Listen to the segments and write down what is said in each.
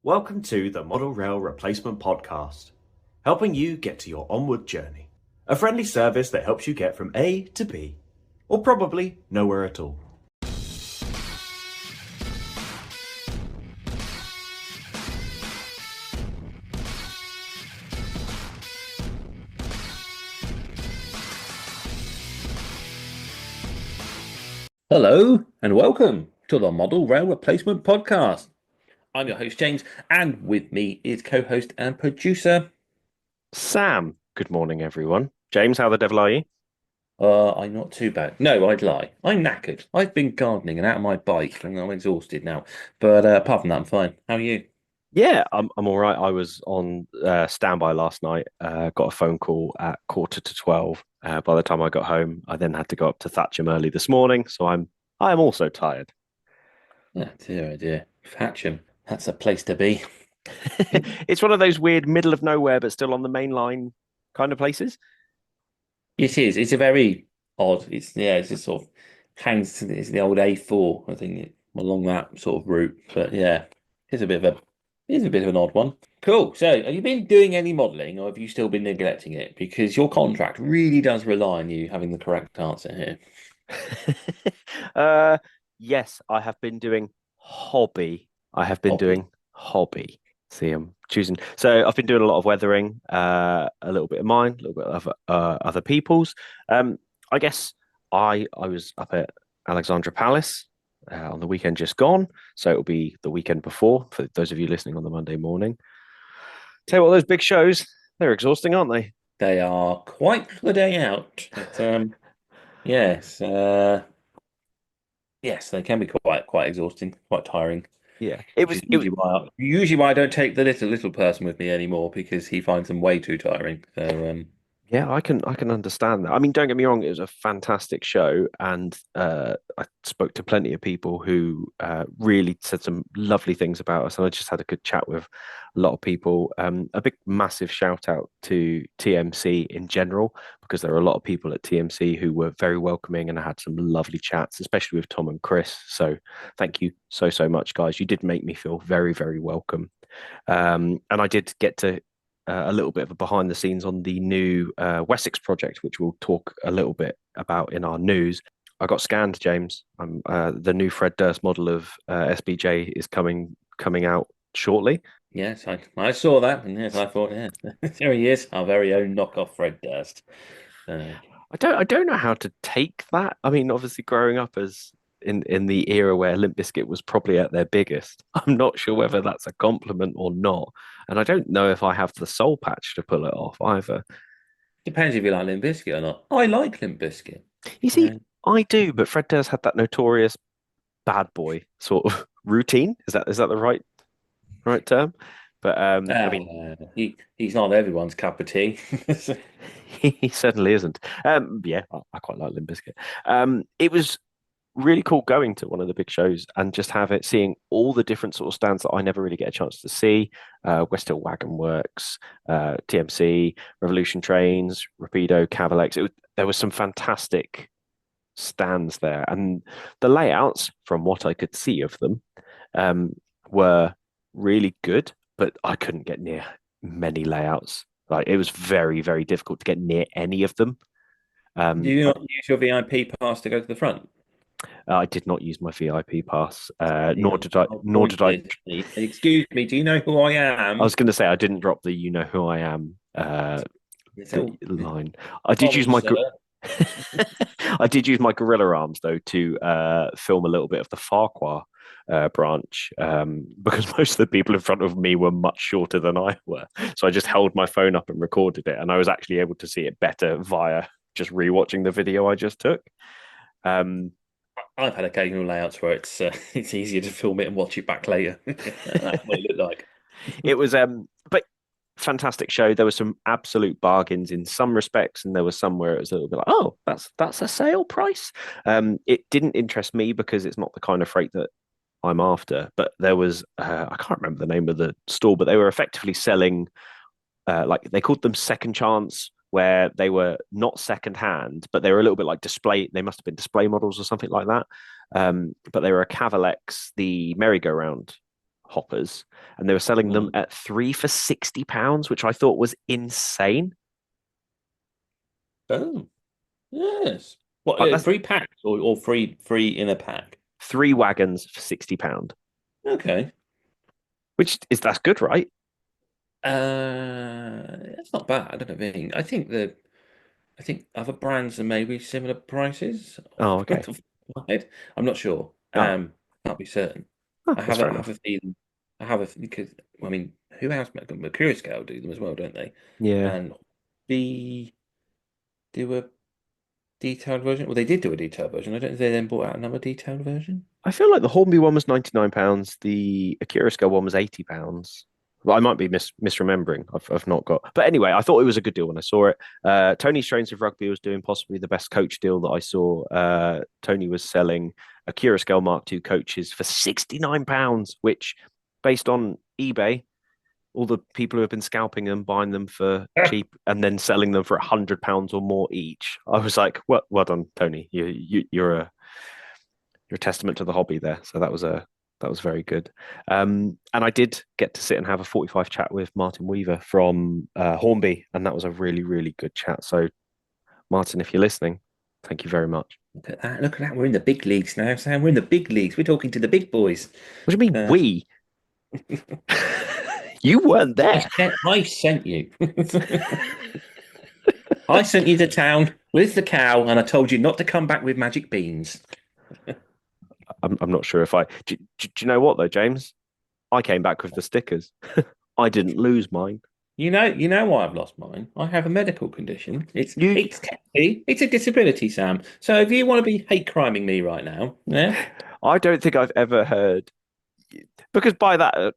Welcome to the Model Rail Replacement Podcast, helping you get to your onward journey. A friendly service that helps you get from A to B, or probably nowhere at all. Hello and welcome to the Model Rail Replacement Podcast. I'm your host, James, and with me is co-host and producer. Sam, good morning, everyone. James, how the devil are you? I'm not too bad. No, I'd lie. I'm knackered. I've been gardening and out on my bike and I'm exhausted now. But apart from that, I'm fine. How are you? Yeah, I'm all right. I was on standby last night. Got a phone call at 11:45. By the time I got home, I then had to go up to Thatcham early this morning, so I'm also tired. Oh, dear, oh dear. Hatcham. That's a place to be. It's one of those weird middle of nowhere, but still on the main line kind of places. It is. It's a very odd. It's just sort of hangs to it's the old A4, I think, along that sort of route. But yeah, it's a bit of a it's a bit of an odd one. Cool. So, have you been doing any modelling, or have you still been neglecting it? Because your contract really does rely on you having the correct answer here. uh, yes, I have been doing hobby. I have been Hobby. doing hobby. See, I'm choosing. So I've been doing a lot of weathering, a little bit of mine, a little bit of other people's. I guess I was up at Alexandra Palace on the weekend just gone, so it'll be the weekend before for those of you listening on the Monday morning. Tell you what, those big shows, they're exhausting, aren't they? They are quite the day out. But, yes, yes, they can be quite exhausting, quite tiring. Yeah, it Which was is it. usually why I don't take the little person with me anymore because he finds them way too tiring. So Yeah, I can understand that. I mean, don't get me wrong, it was a fantastic show, and I spoke to plenty of people who really said some lovely things about us, and I just had a good chat with a lot of people. A big massive shout out to TMC in general, because there are a lot of people at TMC who were very welcoming, and I had some lovely chats, especially with Tom and Chris. So thank you so much, guys. You did make me feel very welcome. And I did get to a little bit of a behind the scenes on the new Wessex project, which we'll talk a little bit about in our news. I got scanned, James. The new Fred Durst model of SBJ is coming out shortly. yes, I saw that, and yes, I thought, yeah, there he is, our very own knockoff Fred Durst. Uh, I don't know how to take that. I mean, obviously, growing up as in the era where Limp Bizkit was probably at their biggest, I'm not sure whether that's a compliment or not. And I don't know if I have the soul patch to pull it off either. Depends if you like Limp Bizkit or not. I like Limp Bizkit. You see, Uh, I do, but Fred Durst had that notorious bad boy sort of routine. Is that the right term? But I mean, he's not everyone's cup of tea. he certainly isn't. Yeah, I quite like Limp Bizkit. It was really cool going to one of the big shows and just seeing all the different sort of stands that I never really get a chance to see. West Hill Wagon Works, TMC, Revolution Trains, Rapido, Cavalex. There was some fantastic stands there, and the layouts, from what I could see of them, were really good. But I couldn't get near many layouts. Like it was very difficult to get near any of them. Do Um, you I, not use your VIP pass to go to the front? I did not use my VIP pass, Yeah, nor did I. whole Nor point did I. is, excuse me, do you know who I I am? was going to say I didn't drop the "you know who I am" Yes, oh, line. I did use sorry, my sir. I did use my gorilla arms though to film a little bit of the Farquhar branch, because most of the people in front of me were much shorter than I were. So I just held my phone up and recorded it, and I was actually able to see it better via just rewatching the video I just took. Um, I've had occasional layouts where it's it's easier to film it and watch it back later. That's what it looked like. it was but fantastic show. There were some absolute bargains in some respects, and there was some where it was a little bit like, oh, that's a sale price. It didn't interest me because it's not the kind of freight that I'm after. But there was I can't remember the name of the store, but they were effectively selling like they called them second chance, where they were not second hand, but they were a little bit like display. They must have been display models or something like that. But they were a Cavalex, the merry-go-round hoppers, and they were selling them at 3 for £60, which I thought was insane. Oh, yes. What, Like that's 3 packs or free in a pack? 3 wagons for £60, Okay. which is that's good, right? That's not bad, I don't think. I think other brands are maybe similar prices. Oh, Off the okay. top of my head. I'm not sure. Oh, Can't be certain. that's fair I have enough. a feeling. Because I mean, who else make them? Mercury Scale do them as well, don't they? Yeah. And the do a detailed version. Well, they did do a detailed version. I don't think they then brought out another detailed version. I feel like the Hornby one was £99. The Akira Scale one was £80. Well, I might be misremembering. I've not got. But anyway, I thought it was a good deal when I saw it. Tony Strains of Rugby was doing possibly the best coach deal that I saw. Tony was selling Akira Scale Mark II coaches for £69, which, based on eBay, all the people who have been scalping them, buying them for cheap, and then selling them for £100 or more each. I was like, well done, Tony. You're a testament to the hobby there. So that was very good. And I did get to sit and have a 45 chat with Martin Weaver from Hornby, and that was a really, really good chat. So, Martin, if you're listening, thank you very much. Look at that! Look at that! We're in the big leagues now, Sam. We're in the big leagues. We're talking to the big boys. What do you mean, Uh, we? You weren't there. I sent you. I sent you to town with the cow, and I told you not to come back with magic beans. I'm not sure if I. Do you know what though, James? I came back with the stickers. I didn't lose mine. You know why I've lost mine. I have a medical condition. You, It's technically it's a disability, Sam. So if you want to be hate criming me right now, yeah, I don't think I've ever heard because by that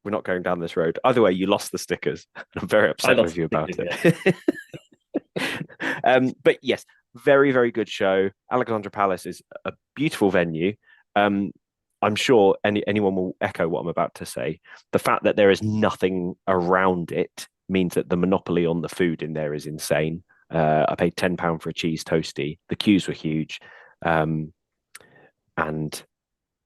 we're not going down this road. Either way, you lost the stickers. I'm very I upset with lost you the about stickers, it. But yes, very, very good show. Alexandra Palace is a beautiful venue. I'm sure anyone will echo what I'm about to say. The fact that there is nothing around it means that the monopoly on the food in there is insane. I paid £10 for a cheese toasty. The queues were huge. And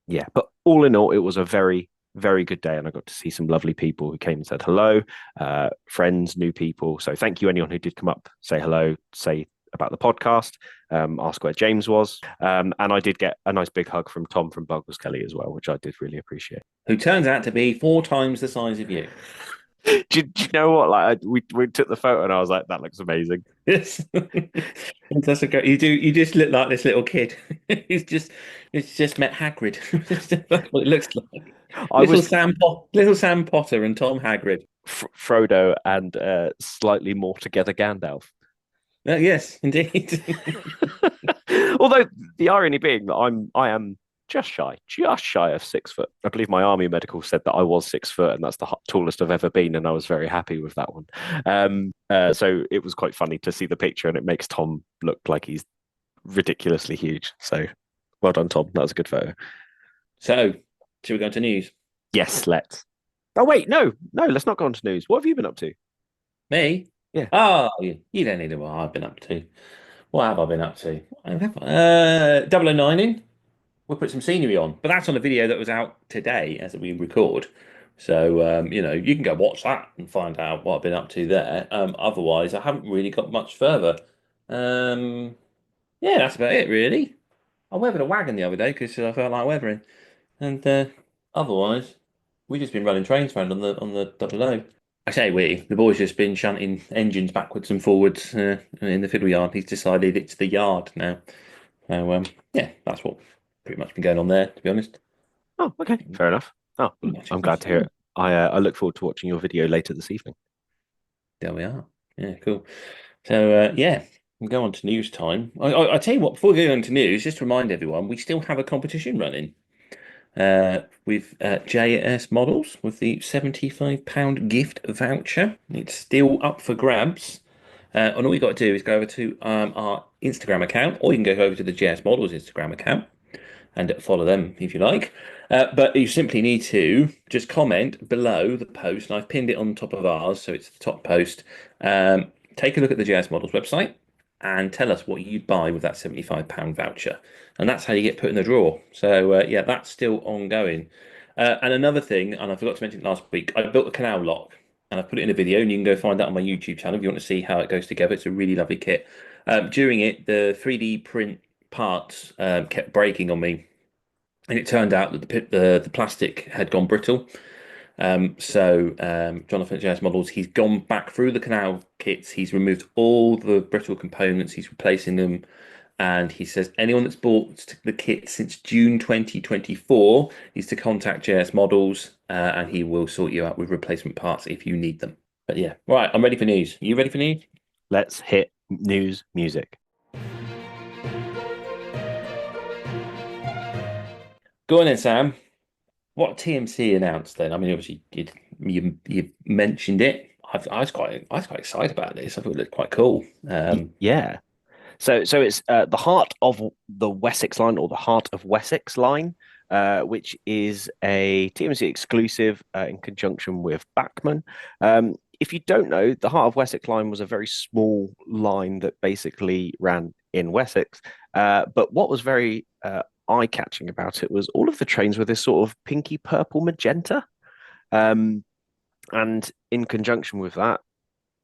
yeah, but all in all, it was a very, very good day. And I got to see some lovely people who came and said hello, friends, new people. So thank you, anyone who did come up, say hello, say about the podcast, ask where James was. And I did get a nice big hug from Tom from Buggles Kelly as well, which I did really appreciate. who turns out to be 4 times the size of you. Do you know what? Like we took the photo and I was like, that looks amazing. Yes, that's a great. You do. You just look like this little kid. He's just met Hagrid. That's what it looks like. I was Little Sam Potter and Tom Hagrid. Frodo and slightly more together Gandalf. Yes, indeed. Although the irony being that I am just shy of 6 foot. I believe my army medical said that I was 6 foot, and that's the tallest I've ever been, and I was very happy with that one. So it was quite funny to see the picture, and it makes Tom look like he's ridiculously huge. So well done, Tom. That was a good photo. So, should we go into news? Yes, let's. Oh wait, no, let's not go on to news. What have you been up to? Me? Yeah. Oh, you don't need to know what I've been up to. What have I been up to? Double O Nine in. We'll put some scenery on, but that's on a video that was out today as we record. So, you can go watch that and find out what I've been up to there. Otherwise, I haven't really got much further. Yeah, that's about it, really. I weathered a wagon the other day because I felt like weathering. And otherwise, we've just been running trains around on the double O. I say the boy's just been shunting engines backwards and forwards in the fiddle yard. He's decided it's the yard now. So yeah, that's what pretty much been going on there, to be honest. Oh, okay, fair enough. Oh, I'm glad to hear it. I look forward to watching your video later this evening. There we are. Yeah, cool. So yeah, we'll go on to news time. I tell you what, before we go on to news, just to remind everyone, we still have a competition running. With JS Models with the £75 gift voucher. It's still up for grabs. And all you got to do is go over to our Instagram account, or you can go over to the JS Models Instagram account and follow them if you like. But you simply need to just comment below the post, and I've pinned it on top of ours, so it's the top post. Take a look at the JS Models website and tell us what you'd buy with that £75 voucher. And that's how you get put in the draw. So, yeah, that's still ongoing. And another thing, and I forgot to mention it last week, I built a canal lock and I put it in a video, and you can go find that on my YouTube channel if you want to see how it goes together. It's a really lovely kit. During it, the 3D print parts kept breaking on me, and it turned out that the plastic had gone brittle. Jonathan at JS Models, he's gone back through the canal kits. He's removed all the brittle components. He's replacing them. And he says anyone that's bought the kit since June 2024 needs to contact JS Models, and he will sort you out with replacement parts if you need them. But yeah, right, I'm ready for news. You ready for news? Let's hit news music. Go on then, Sam. What TMC announced then? I mean, obviously you mentioned it. I was quite excited about this. I thought it looked quite cool. Yeah. So it's the Heart of the Wessex line, or the Heart of Wessex line, which is a TMC exclusive in conjunction with Bachmann. If you don't know, the Heart of Wessex line was a very small line that basically ran in Wessex. But what was very eye-catching about it was all of the trains were this sort of pinky purple magenta. And in conjunction with that,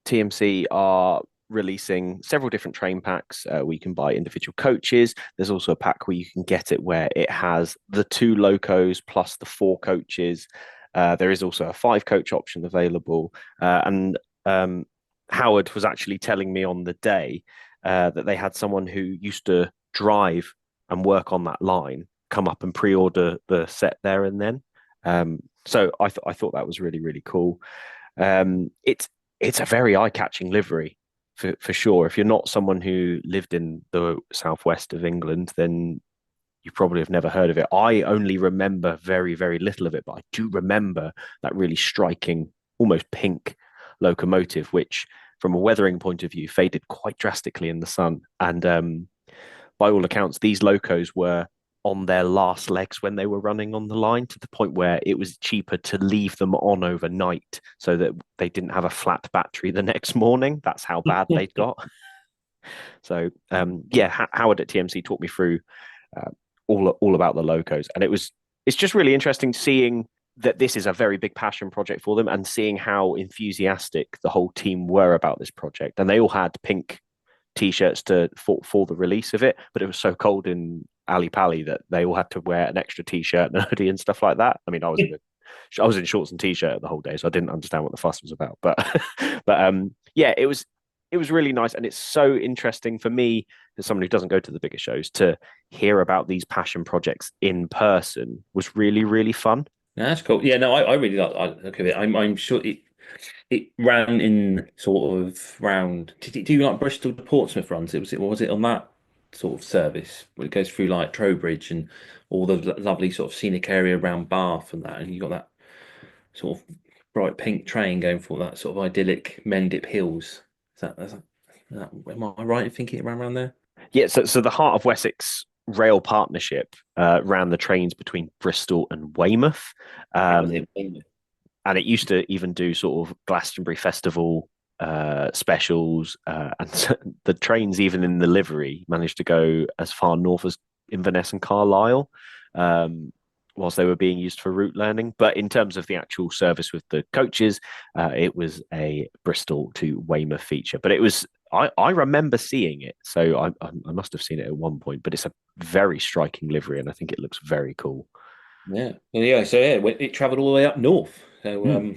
TMC are releasing several different train packs. We can buy individual coaches. There's also a pack where you can get it where it has the 2 locos plus the 4 coaches. There is also a 5 coach option available. And Howard was actually telling me on the day that they had someone who used to drive and work on that line come up and pre-order the set there and then. So I thought that was really, really cool. It's a very eye-catching livery for sure. If you're not someone who lived in the southwest of England, then you probably have never heard of it. I only remember very, very little of it, but I do remember that really striking, almost pink locomotive, which from a weathering point of view faded quite drastically in the sun. And by all accounts, these locos were on their last legs when they were running on the line, to the point where it was cheaper to leave them on overnight so that they didn't have a flat battery the next morning. That's how bad they'd got. So Howard at TMC talked me through all about the locos, and it's just really interesting seeing that this is a very big passion project for them, and seeing how enthusiastic the whole team were about this project. And they all had pink t-shirts for the release of it, but it was so cold in Ali Pali that they all had to wear an extra t-shirt and a hoodie and stuff like that. I mean, I was in shorts and t-shirt the whole day, so I didn't understand what the fuss was about. But it was really nice, and it's so interesting for me as someone who doesn't go to the bigger shows to hear about these passion projects in person. Was really, really fun. Yeah, that's cool. Yeah, no, I really like look at it. I'm sure it ran in sort of round. Did it do like Bristol to Portsmouth runs? Was it on that sort of service where it goes through like Trowbridge and all the lovely sort of scenic area around Bath and that, and you got that sort of bright pink train going for that sort of idyllic Mendip Hills. Am I right in thinking it ran around there? Yeah, so the Heart of Wessex Rail Partnership ran the trains between Bristol and Weymouth. And it used to even do sort of Glastonbury Festival specials, and the trains, even in the livery, managed to go as far north as Inverness and Carlisle, whilst they were being used for route learning. But in terms of the actual service with the coaches, it was a Bristol to Weymouth feature. But it was I remember seeing it, so I must have seen it at one point. But it's a very striking livery, and I think it looks very cool. Yeah, So it travelled all the way up north. So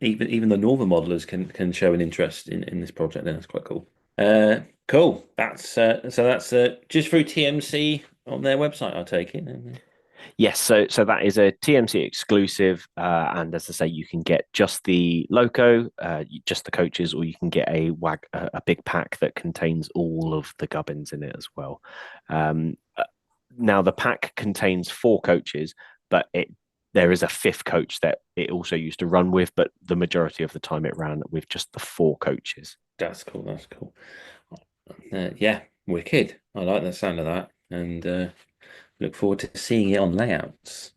even the northern modelers can show an interest in this project. Then that's quite cool. Cool. That's just through TMC on their website. I take it. Yes, so that is a TMC exclusive, and as I say, you can get just the loco, just the coaches, or you can get a big pack that contains all of the gubbins in it as well. Now the pack contains 4 coaches, but there is a 5th coach that it also used to run with, but the majority of the time it ran with just the 4 coaches. That's cool. That's cool. Yeah, wicked. I like the sound of that, and look forward to seeing it on layouts.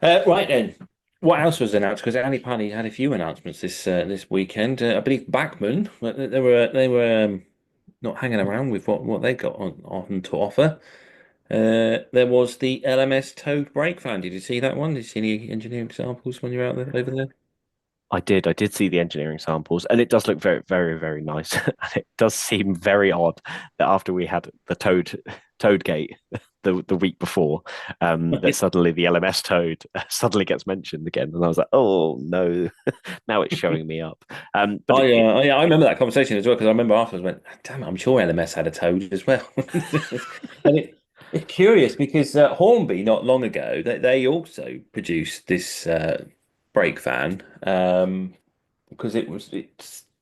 Right then, what else was announced? Because Ali Pali had a few announcements this weekend. I believe Bachmann, they were not hanging around with what they got on to offer. There was the LMS Toad brake fan. Did you see that one? Did you see any engineering examples when you're out there over there? I did. I did see the engineering samples, and it does look very, very, very nice. And it does seem very odd that after we had the Toad Gate the week before, that suddenly the LMS Toad suddenly gets mentioned again, and I was like, oh no, now it's showing me up. But I remember that conversation as well because I remember afterwards went, damn it, I'm sure LMS had a Toad as well. And it's curious because Hornby not long ago they also produced this brake fan. Because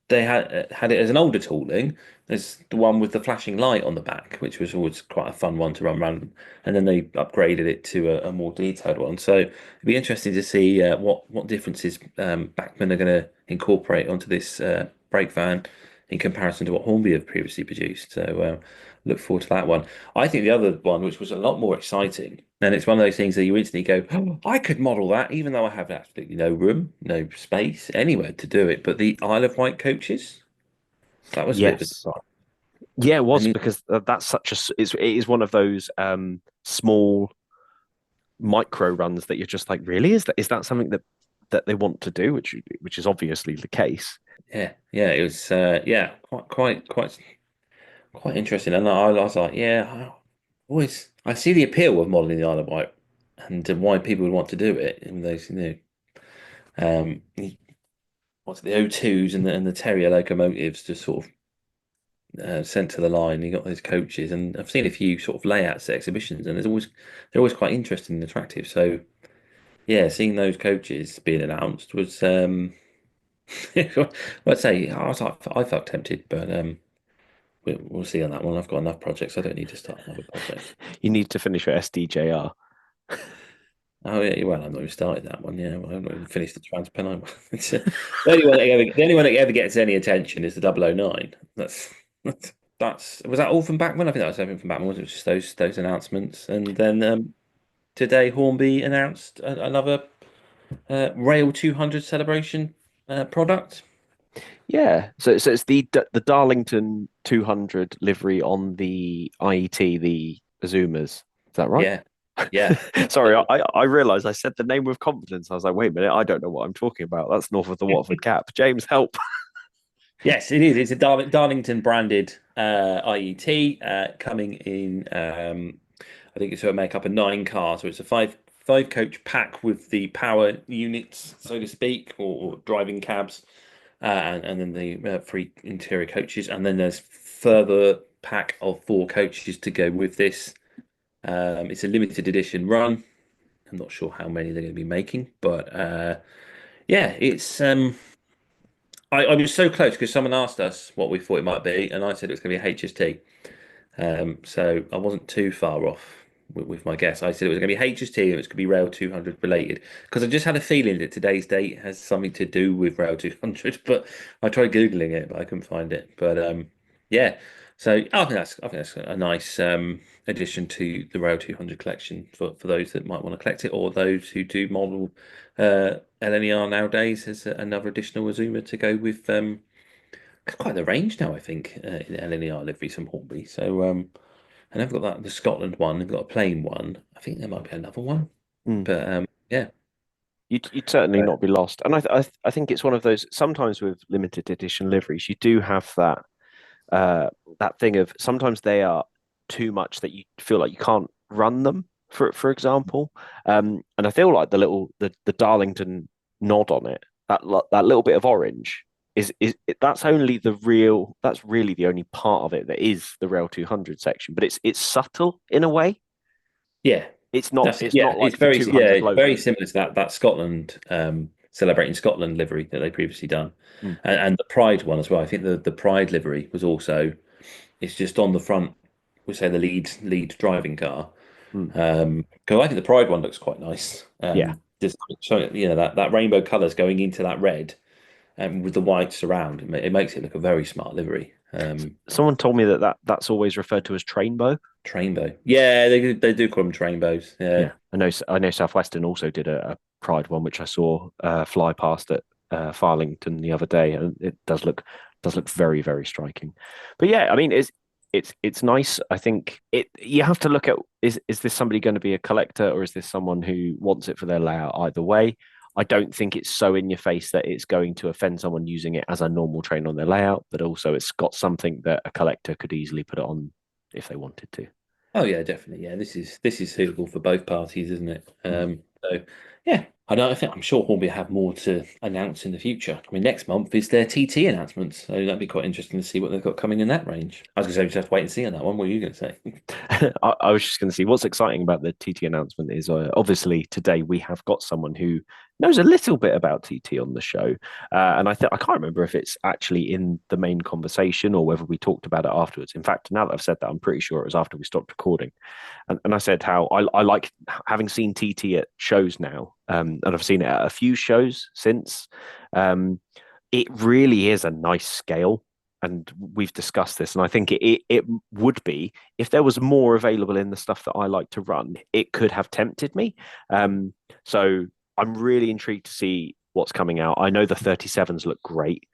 they had it as an older tooling. There's the one with the flashing light on the back, which was always quite a fun one to run around, and then they upgraded it to a more detailed one. So it'd be interesting to see what differences Bachmann are going to incorporate onto this brake van in comparison to what Hornby have previously produced. So look forward to that one. I think the other one, which was a lot more exciting, and it's one of those things that you instantly go, oh, I could model that, even though I have absolutely no room, no space, anywhere to do it. But the Isle of Wight coaches, that was a bit of a yes, yeah, it I was mean, because that's such a it is one of those small micro runs that you're just like, really, is that something that they want to do, which is obviously the case. yeah, it was yeah, quite interesting. And I was like, yeah, always I see the appeal of modeling the Isle of Wight and why people would want to do it in those, um, what's the O2s and the Terrier locomotives just sort of sent to the line. You got those coaches, and I've seen a few sort of layouts at exhibitions, and they're always quite interesting and attractive. So yeah, seeing those coaches being announced was I'd say I felt tempted, but we'll see on that one. I've got enough projects. I don't need to start another project. You need to finish your SDJR. Oh yeah, well, I've not even started that one. Yeah, well, I've not even finished the Transpen. The only one that ever gets any attention is the 009. That's was that all from Bachmann? I think that was everything from Bachmann. Was it just those announcements? And then today Hornby announced another Rail 200 celebration product. Yeah, so it's the Darlington 200 livery on the IET, the Azumas. Is that right? Yeah, yeah. Sorry, I realised I said the name with confidence. I was like, wait a minute, I don't know what I'm talking about. That's north of the Watford Cap. James, help. Yes, it is. It's a Darlington branded IET coming in. I think it's going to make up a 9 car, so it's a five coach pack with the power units, so to speak, or driving cabs, and then the 3 interior coaches, and then there's further pack of 4 coaches to go with this. It's a limited edition run. I'm not sure how many they're going to be making, but yeah, it's. I was so close because someone asked us what we thought it might be, and I said it was going to be HST. So I wasn't too far off with my guess. I said it was going to be HST and it was going to be Rail 200 related because I just had a feeling that today's date has something to do with Rail 200. But I tried googling it, but I couldn't find it. But yeah, so I think that's a nice addition to the Rail 200 collection for those that might want to collect it or those who do model LNER nowadays as another additional Azuma to go with. Quite the range now, I think, in LNER liveries from Hornby. So, and I've got that the Scotland one. I've got a plain one. I think there might be another one, Mm. but yeah, You'd certainly not be lost. And I think it's one of those. Sometimes with limited edition liveries, you do have that thing of sometimes they are too much that you feel like you can't run them. For example, and I feel like the Darlington nod on it, that little bit of orange that's only that's really the only part of it that is the Rail 200 section, but it's subtle in a way. yeah, It's not like it's the very 200 very logo. similar to that Scotland celebrating Scotland livery that they previously done, Mm, and the Pride one as well. I think the Pride livery was also it's just on the front. We say the lead driving car. mm. Because I think the Pride one looks quite nice. Yeah. Just showing that rainbow colours going into that red and with the whites around, it makes it look a very smart livery. Someone told me that's always referred to as trainbow. Trainbow, yeah, they do call them trainbows. Yeah, Yeah, I know Southwestern also did a Pride one, which I saw fly past at Farlington the other day, and it does look very very striking. But yeah, I mean, it's nice. I think you have to look at is this somebody going to be a collector or is this someone who wants it for their layout? Either way, I don't think it's so in your face that it's going to offend someone using it as a normal train on their layout, but also it's got something that a collector could easily put it on if they wanted to. Oh yeah, definitely. Yeah, this is suitable for both parties, isn't it? So yeah, I'm sure Hornby have more to announce in the future. I mean, next month is their TT announcements, so that'd be quite interesting to see what they've got coming in that range. I was going to say we just have to wait and see on that one. What are you going to say? I was just going to see what's exciting about the TT announcement is obviously today we have got someone who knows a little bit about TT on the show, and I can't remember if it's actually in the main conversation or whether we talked about it afterwards. In fact, now that I've said that, I'm pretty sure it was after we stopped recording, and I said how I like having seen TT at shows now, and I've seen it at a few shows since. It really is a nice scale. And we've discussed this, and I think it would be if there was more available in the stuff that I like to run, it could have tempted me. So I'm really intrigued to see what's coming out. I know the 37s look great,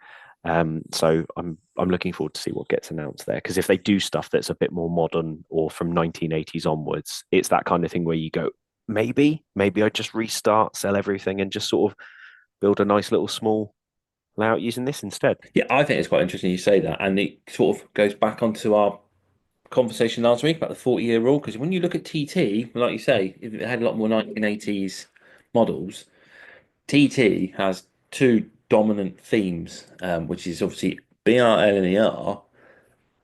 so I'm looking forward to see what gets announced there. Because if they do stuff that's a bit more modern or from 1980s onwards, it's that kind of thing where you go, maybe I just restart, sell everything, and just sort of build a nice little small layout using this instead. Yeah, I think it's quite interesting you say that, and it sort of goes back onto our conversation last week about the 40-year rule. Because when you look at TT, like you say, if it had a lot more 1980s models, TT has two dominant themes, which is obviously BRL and ER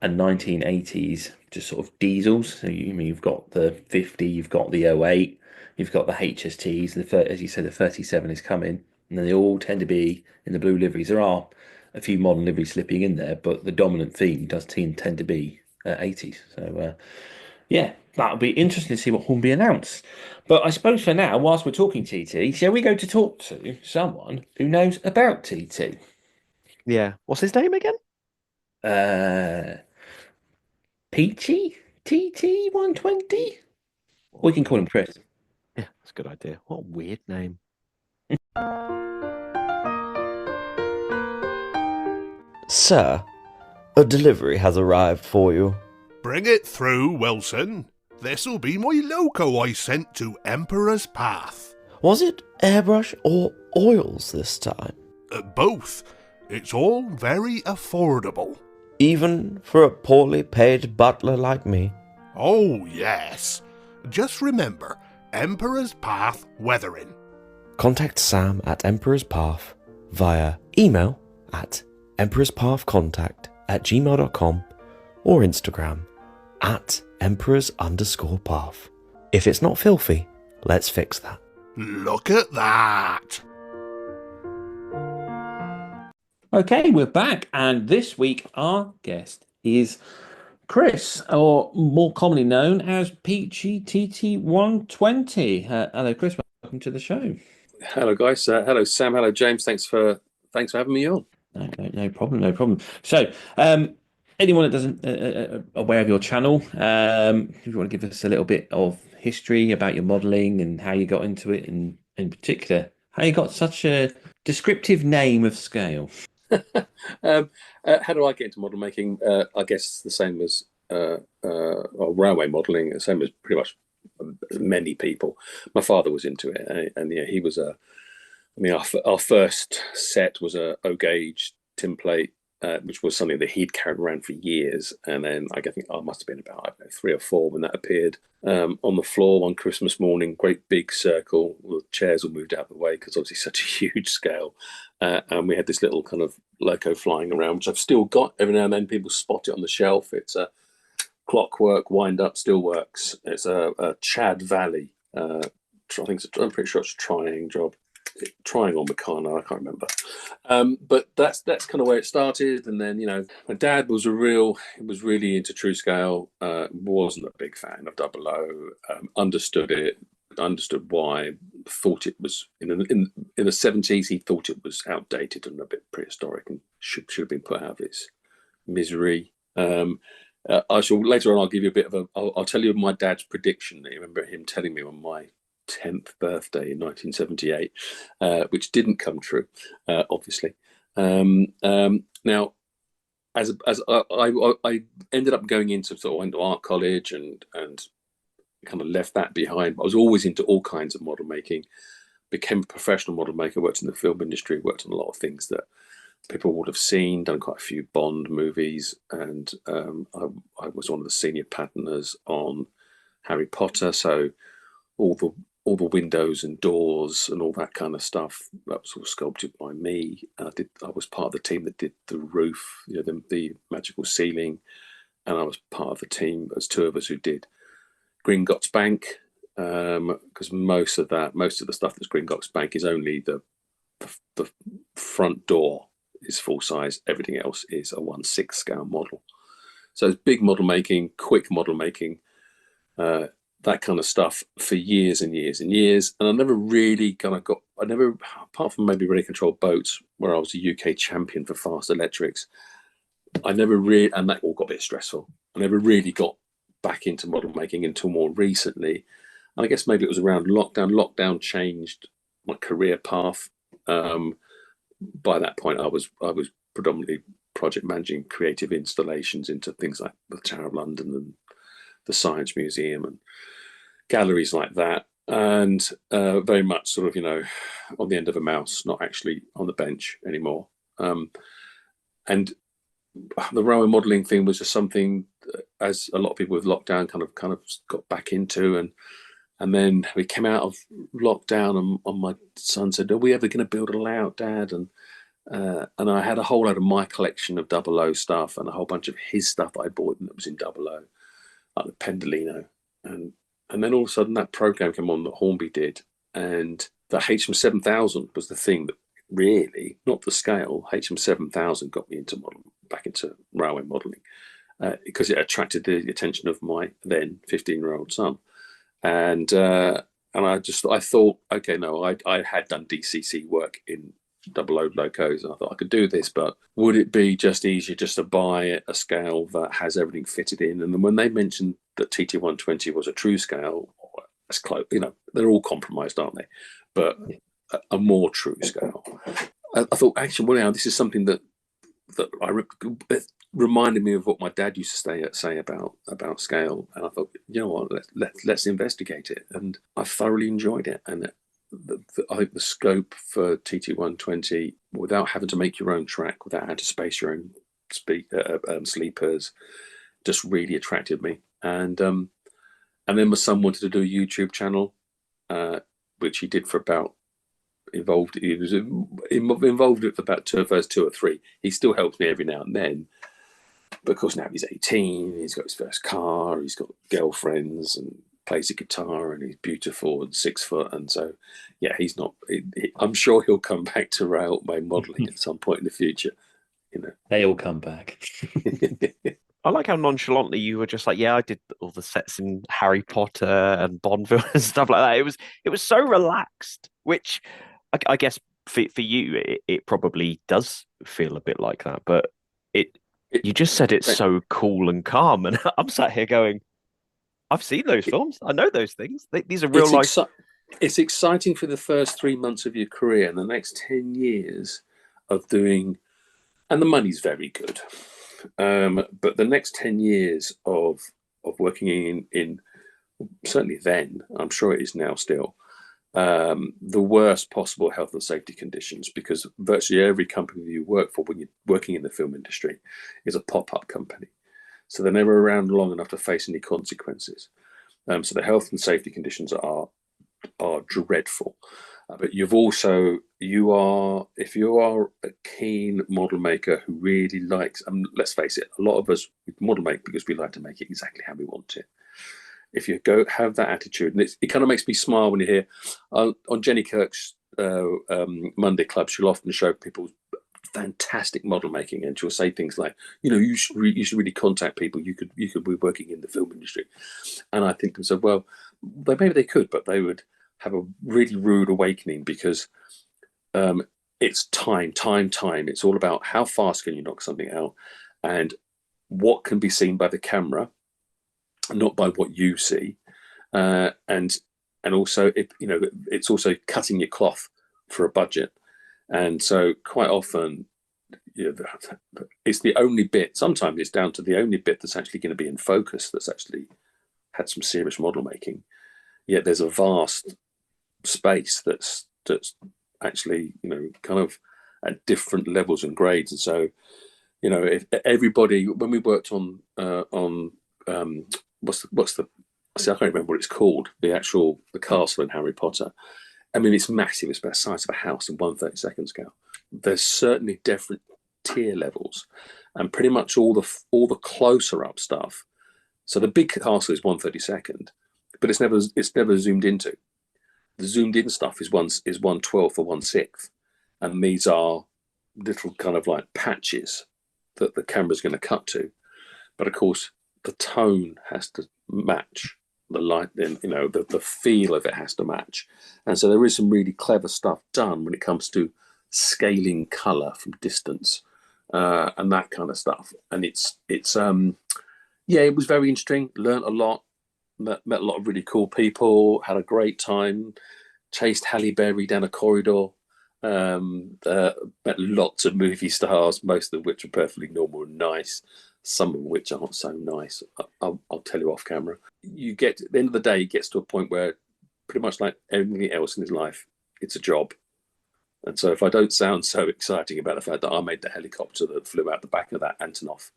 and 1980s, just sort of diesels. So you've got the 50, you've got the 08, you've got the HSTs, as you said, the 37 is coming, and then they all tend to be in the blue liveries. There are a few modern liveries slipping in there, but the dominant theme does tend to be 80s. So, yeah, that'll be interesting to see what Hornby announce. But I suppose for now, whilst we're talking TT, shall we go to talk to someone who knows about TT? Yeah. What's his name again? Uh, Peachy TT120? We can call him Chris. Yeah, that's a good idea. What a weird name. Sir, a delivery has arrived for you. Bring it through, Wilson. This'll be my loco I sent to Emperor's Path. Was it airbrush or oils this time? Both. It's all very affordable. Even for a poorly paid butler like me? Oh, yes. Just remember, Emperor's Path Weathering. Contact Sam at Emperor's Path via email at emperorspathcontact@gmail.com or Instagram at emperors_path. If it's not filthy, let's fix that. Look at that. Okay, we're back, and this week our guest is Chris, or more commonly known as Peachy TT120. Hello, Chris. Welcome to the show. Hello, guys. Hello, Sam. Hello, James. Thanks for having me on. No problem. No problem. So, anyone that doesn't aware of your channel, if you want to give us a little bit of history about your modelling and how you got into it, and in particular, how you got such a descriptive name of scale. How do I get into model making? I guess the same as railway modelling, the same as pretty much many people. My father was into it, and yeah, he was our first set was a O gauge template, which was something that he'd carried around for years. And then I think I must have been about, I don't know, 3 or 4 when that appeared on the floor one Christmas morning. Great big circle. The chairs all moved out of the way because obviously such a huge scale. And we had this little kind of loco flying around, which I've still got. Every now and then people spot it on the shelf. It's a clockwork wind up, still works. It's a Chad Valley. I'm pretty sure it's a trying job. Trying on Meccano, I can't remember. But that's kind of where it started. And then, my dad was really into true scale. Wasn't a big fan of Double O. Understood it, understood why. Thought it was in the 70s. He thought it was outdated and a bit prehistoric and should have been put out of its misery. I shall later on. I'll give you a bit of I'll tell you my dad's prediction. I remember him telling me on my 10th birthday in 1978, which didn't come true, obviously. Now, I ended up going into art college and kind of left that behind. I was always into all kinds of model making. Became a professional model maker. Worked in the film industry. Worked on a lot of things that people would have seen. Done quite a few Bond movies, and I was one of the senior patterners on Harry Potter. So all the windows and doors and all that kind of stuff, that was all sculpted by me. I was part of the team that did the roof, the magical ceiling, and I was part of the team. There's two of us who did Gringotts Bank, because most of the stuff that's Gringotts Bank is only the front door is full size. Everything else is a 1/6 scale model. So it's big model making, quick model making, that kind of stuff for years and years and years. And I never really apart from maybe radio controlled boats, where I was a UK champion for fast electrics, and that all got a bit stressful. I never really got back into model making until more recently. And I guess maybe it was around lockdown. Lockdown changed my career path. By that point, I was predominantly project managing creative installations into things like the Tower of London and the Science Museum and galleries like that, and very much sort of on the end of a mouse, not actually on the bench anymore. And the railway modelling thing was just something, as a lot of people with lockdown kind of got back into, and then we came out of lockdown, and my son said, "Are we ever going to build a layout, Dad?" And I had a whole load of my collection of 00 stuff and a whole bunch of his stuff that I bought that was in 00, like the Pendolino. And then all of a sudden that program came on that Hornby did, and the HM 7000 was the thing that really, not the scale, HM 7000 got me back into railway modelling, because it attracted the attention of my then 15-year-old son. And I thought, okay, no, I had done DCC work in 00 locos, and I thought I could do this, but would it be just easier just to buy a scale that has everything fitted in? And then when they mentioned that TT120 was a true scale, as close, they're all compromised, aren't they? But a more true scale, I thought, actually, well, now this is something that reminded me of what my dad used to say about scale, and I thought, you know what, let's investigate it, and I thoroughly enjoyed it. And I think the scope for TT120, without having to make your own track, without having to space your own sleepers, just really attracted me. And then my son wanted to do a YouTube channel, which he did for about. He was involved with about the first 2 or 3. He still helps me every now and then, but of course now he's 18, he's got his first car, he's got girlfriends, and plays the guitar, and he's beautiful and 6 foot, and so he's not. I'm sure he'll come back to railway modelling at some point in the future. They all come back. I like how nonchalantly you were just like, I did all the sets in Harry Potter and Bondville and stuff like that. It was so relaxed, which I guess for you it probably does feel a bit like that. But you just said it's so cool and calm, and I'm sat here going, I've seen those films. I know those things. These are real life. It's exciting for the first 3 months of your career, and the next 10 years of doing, and the money's very good. But the next 10 years of working in certainly then, I'm sure it is now still, the worst possible health and safety conditions, because virtually every company you work for when you're working in the film industry is a pop-up company. So they're never around long enough to face any consequences. So the health and safety conditions are dreadful. But if you are a keen model maker who really likes, let's face it, a lot of us model make because we like to make it exactly how we want it. If you have that attitude, and it kind of makes me smile when you hear on Jenny Kirk's Monday Club, she'll often show people fantastic model making, and she'll say things like, you should really contact people. You could be working in the film industry. And I think to myself, well, maybe they could, but they would have a really rude awakening, because it's time. It's all about how fast can you knock something out, and what can be seen by the camera, not by what you see, and also it's also cutting your cloth for a budget. And so quite often it's the only bit. Sometimes it's down to the only bit that's actually going to be in focus. That's actually had some serious model making. Yet there's a vast space that's actually kind of at different levels and grades. And so if everybody, when we worked on what's the I can't remember what it's called, the castle in Harry Potter. I mean, it's massive. It's about the size of a house in 1/32 scale. There's certainly different tier levels, and pretty much all the closer up stuff. So the big castle is 1/32, but it's never zoomed into. The zoomed in stuff is 1/12 or 1/6, and these are little kind of like patches that the camera's going to cut to. But of course, the tone has to match the light. Then the feel of it has to match, and so there is some really clever stuff done when it comes to scaling color from distance and that kind of stuff. And it was very interesting. Learned a lot. Met a lot of really cool people. Had a great time. Chased Halle Berry down a corridor. Met lots of movie stars, most of which are perfectly normal and nice. Some of which aren't so nice. I'll tell you off camera. You get at the end of the day, it gets to a point where pretty much like everything else in his life, it's a job. And so if I don't sound so exciting about the fact that I made the helicopter that flew out the back of that Antonov,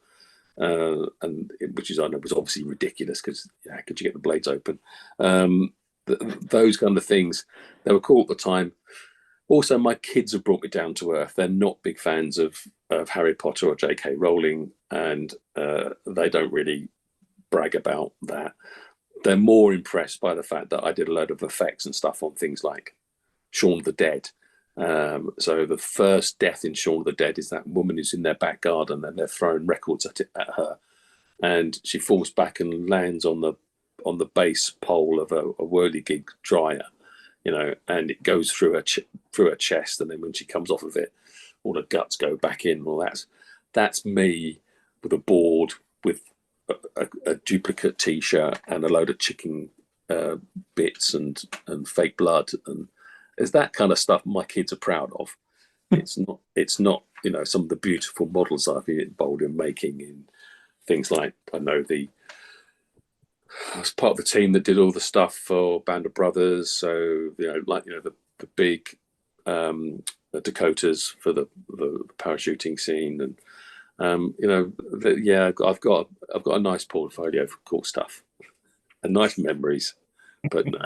which I know was obviously ridiculous because how could you get the blades open? Those kind of things, they were cool at the time. Also, my kids have brought me down to earth. They're not big fans of Harry Potter or J.K. Rowling, and they don't really brag about that. They're more impressed by the fact that I did a load of effects and stuff on things like Shaun of the Dead. So the first death in Shaun of the Dead is that woman who's in their back garden and they're throwing records at her, and she falls back and lands on the base pole of a whirligig dryer. And it goes through her chest, and then when she comes off of it, all the guts go back in. Well, that's me with a board with a duplicate T-shirt and a load of chicken bits and fake blood, and there's that kind of stuff my kids are proud of. It's not some of the beautiful models I've been involved in making in things like I was part of the team that did all the stuff for Band of Brothers. So, the big the Dakotas for the parachuting scene. And, I've got a nice portfolio of cool stuff and nice memories, but no.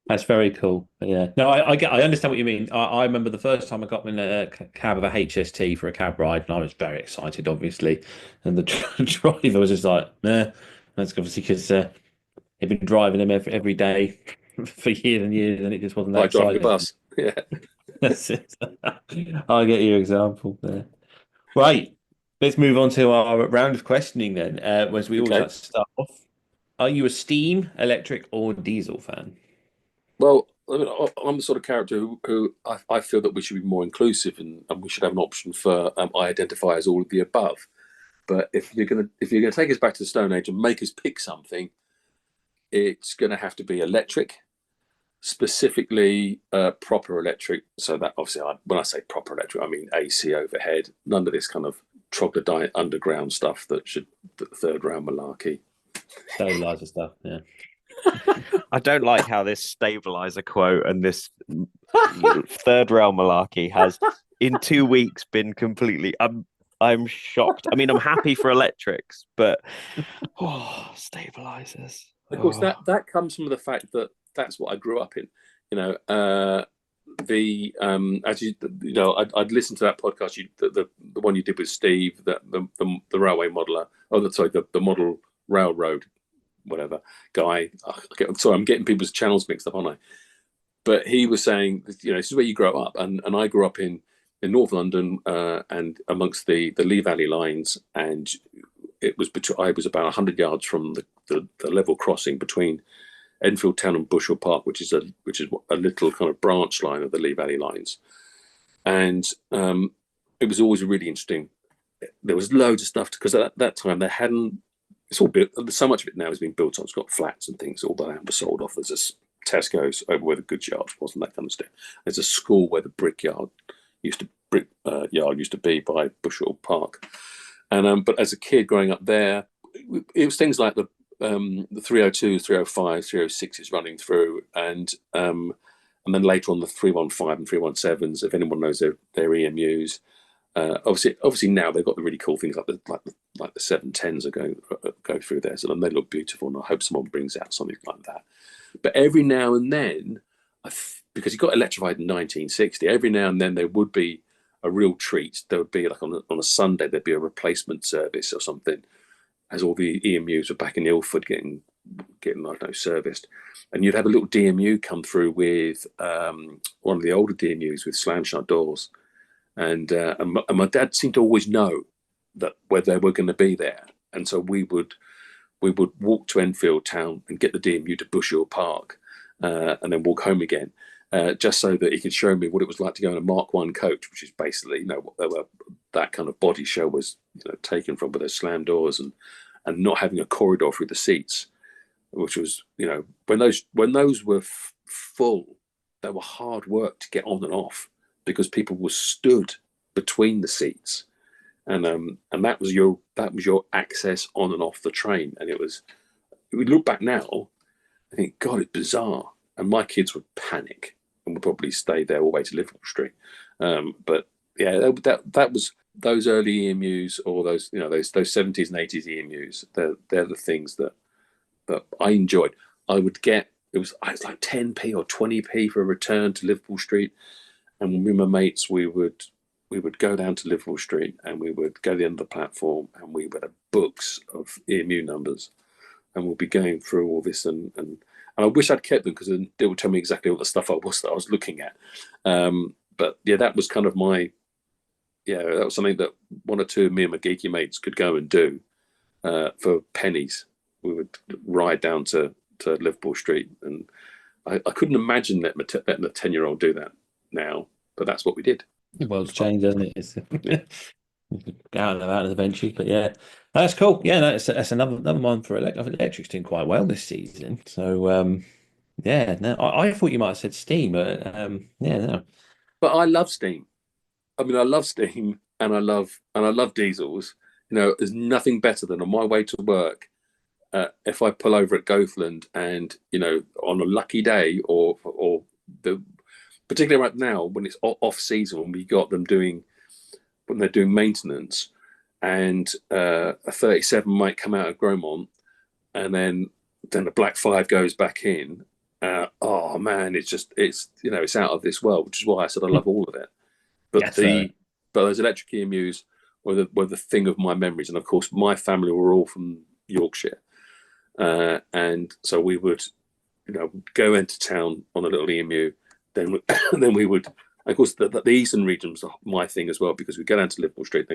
That's very cool. But yeah, no, I understand what you mean. I remember the first time I got in a cab of a HST for a cab ride, and I was very excited, obviously. And the driver was just like, "Nah." That's obviously because he'd been driving them every day for years and years, and it just wasn't that Like driving exciting. a bus. Yeah. That's it. I'll get your example there. Right, let's move on to our round of questioning then. As we always Okay. like to start off, are you a steam, electric, or diesel fan? Well, I'm the sort of character who I feel that we should be more inclusive, and we should have an option for I identify as all of the above. But if you're gonna take us back to the Stone Age and make us pick something, it's going to have to be electric, specifically proper electric. So that obviously, when I say proper electric, I mean AC overhead. None of this kind of troglodyte underground stuff the third round malarkey. Stabilizer stuff, yeah. I don't like how this stabilizer quote and this third rail malarkey has in 2 weeks been completely. I'm shocked. I mean, I'm happy for electrics, but stabilizers. Of course, that comes from the fact that that's what I grew up in. I'd listened to that podcast, the one you did with Steve, the railway modeler. The model railroad, whatever guy. I'm getting people's channels mixed up, aren't I? But he was saying, this is where you grow up, and I grew up in North London and amongst the Lee Valley lines, and I was about 100 yards from the level crossing between Enfield Town and Bushell Park, which is a little kind of branch line of the Lee Valley lines, and it was always really interesting. There was loads of stuff because at that time they hadn't. It's all built. So much of it now has been built on. It's got flats and things. All the land was sold off. There's a Tesco's over where the goods yard was and that kind of stuff. There's a school where the brickyard used to brick yard used to be by Bushell Park. And but as a kid growing up there, it was things like the 302s, 305s, 306s running through, and then later on the 315 and 317s. If anyone knows their EMUs, obviously now they've got the really cool things like the 710s are go through there, so then they look beautiful. And I hope someone brings out something like that. But every now and then, because it got electrified in 1960, every now and then there would be a real treat. There would be like on a Sunday, there'd be a replacement service or something, as all the EMUs were back in Ilford getting I don't know, serviced, and you'd have a little DMU come through with one of the older DMUs with slam shut doors, and my dad seemed to always know that whether they were going to be there, and so we would walk to Enfield Town and get the DMU to Bushell Park, and then walk home again, just so that he could show me what it was like to go in a Mark I coach, which is basically, what that kind of body show was, taken from, with those slam doors and not having a corridor through the seats, which was, when those were full, they were hard work to get on and off because people were stood between the seats, and that was your access on and off the train. And we look back now, I think, God, it's bizarre, and my kids would panic and would probably stay there all the way to Liverpool Street. But yeah, that was those early EMUs, or those 70s and 80s EMUs. They're the things that I enjoyed. I would get, it was like 10p or 20p for a return to Liverpool Street, and with my mates we would go down to Liverpool Street and we would go to the end of the platform and we would have books of EMU numbers, and we'll be going through all this, and I wish I'd kept them, because then they would tell me exactly what the stuff I was looking at. But yeah, that was kind of that was something that one or two of me and my geeky mates could go and do for pennies. We would ride down to Liverpool Street, and I couldn't imagine letting a 10-year-old do that now, but that's what we did. The world's changed, hasn't it? It's out and about eventually, but yeah, that's cool. Yeah, that's another one for electric. I think electric's doing quite well this season. So yeah, no, I thought you might have said steam, but yeah, no. But I love steam. I mean, I love steam, and I love diesels. There's nothing better than on my way to work, if I pull over at Goathland and, on a lucky day, or particularly right now when it's off season, when we got them when they're doing maintenance, and a 37 might come out of Gromont, and then the Black 5 goes back in. Oh man, it's out of this world, which is why I said I love all of it. But but those electric EMUs were the thing of my memories, and of course my family were all from Yorkshire, and so we would, go into town on a little EMU, then we would, of course, the eastern region was my thing as well, because we'd go down to Liverpool Street,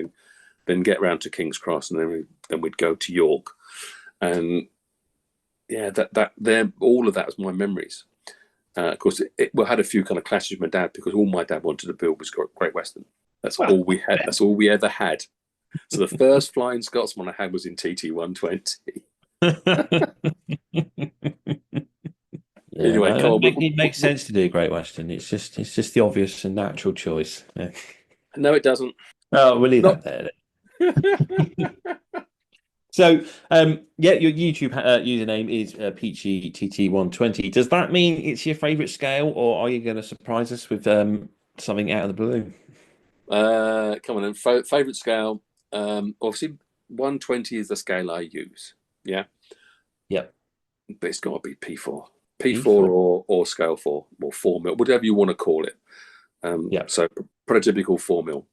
then get round to King's Cross, and then we'd go to York, and yeah, all of that was my memories. Of course, we had a few kind of clashes with my dad, because all my dad wanted to build was Great Western. That's all we had. That's all we ever had. So the first Flying Scotsman I had was in TT120. Yeah, anyway, no, it makes sense to do Great Western. It's just the obvious and natural choice. Yeah. No, it doesn't. Oh, we'll leave that there. So, your YouTube username is Peachy TT120. Does that mean it's your favourite scale, or are you going to surprise us with something out of the blue? Come on, then. Favourite scale. Obviously, 120 is the scale I use. Yeah. Yep. But it's got to be P4. P4 or scale 4, or 4 mil, whatever you want to call it. So prototypical 4 mil.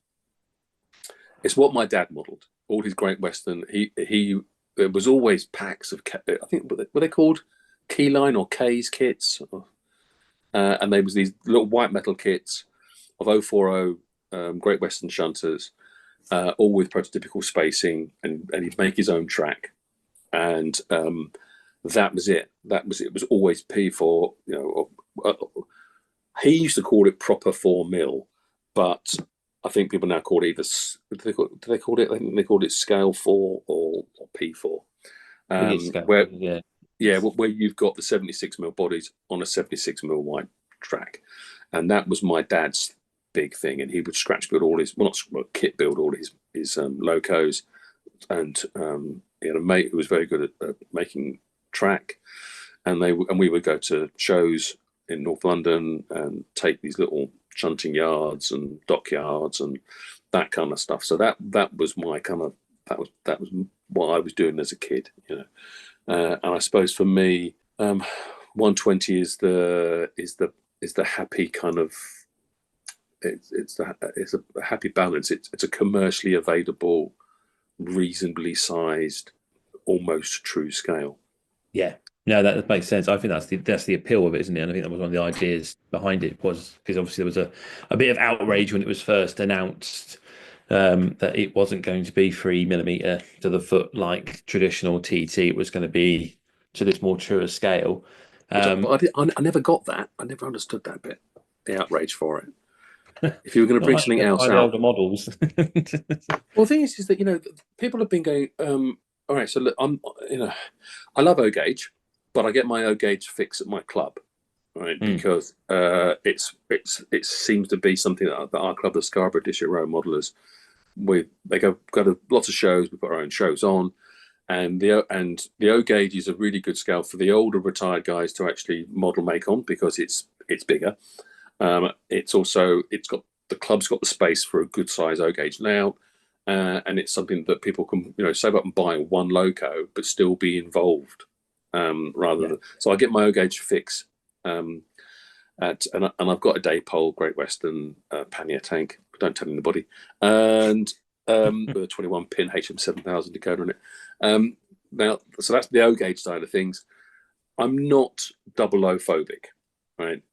It's what my dad modelled. All his Great Western. There was always packs of, I think, were they called Keyline or K's kits? And there was these little white metal kits of 040 Great Western shunters, all with prototypical spacing, and he'd make his own track. And that was it. It was always P4. He used to call it proper 4 mil, but I think people now call it either. Do they call it? I think they called it scale 4 or P4. Where you've got the 76 mil bodies on a 76 mil wide track, and that was my dad's big thing, and he would scratch build all his, kit build all his locos, and he had a mate who was very good at making track, and we would go to shows in North London and take these little shunting yards and dockyards and that kind of stuff. So that was my kind of that was what I was doing as a kid, and I suppose for me, 120 is the happy kind of, it's a happy balance. It's a commercially available, reasonably sized, almost true scale. Yeah, no, that makes sense. I think that's the appeal of it, isn't it? And I think that was one of the ideas behind it, was because obviously there was a bit of outrage when it was first announced, that it wasn't going to be 3mm to the foot like traditional TT. It was going to be to this more truer scale. I never got that. I never understood that bit, the outrage for it. If you were going to bring something else out, older models. Well, the thing is that people have been going. All right, so look, I love O gauge, but I get my O gauge fix at my club, right? Because it seems to be something that our club, the Scarborough District Road Modelers, they go to lots of shows. We've got our own shows on, and the O gauge is a really good scale for the older retired guys to actually model make on, because it's bigger. It's got, the club's got the space for a good size O gauge layout, and it's something that people can save up and buy one loco but still be involved, rather than. So I get my O gauge fix and I've got a Daypole Great Western pannier tank. Don't tell anybody, and with a 21 pin HM7000 decoder in it. Now, so that's the O gauge side of things. I'm not 00 phobic, right?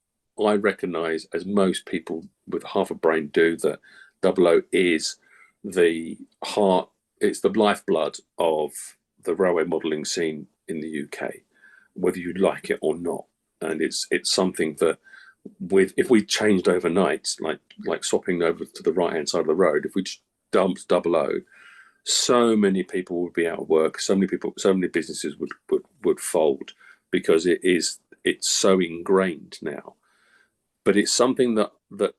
I recognise, as most people with half a brain do, that 00 is the heart, it's the lifeblood of the railway modelling scene in the UK, whether you like it or not. And it's something that, if we changed overnight, like swapping over to the right hand side of the road, if we just dumped 00, so many people would be out of work. So many businesses would fold, because it's so ingrained now. But it's something that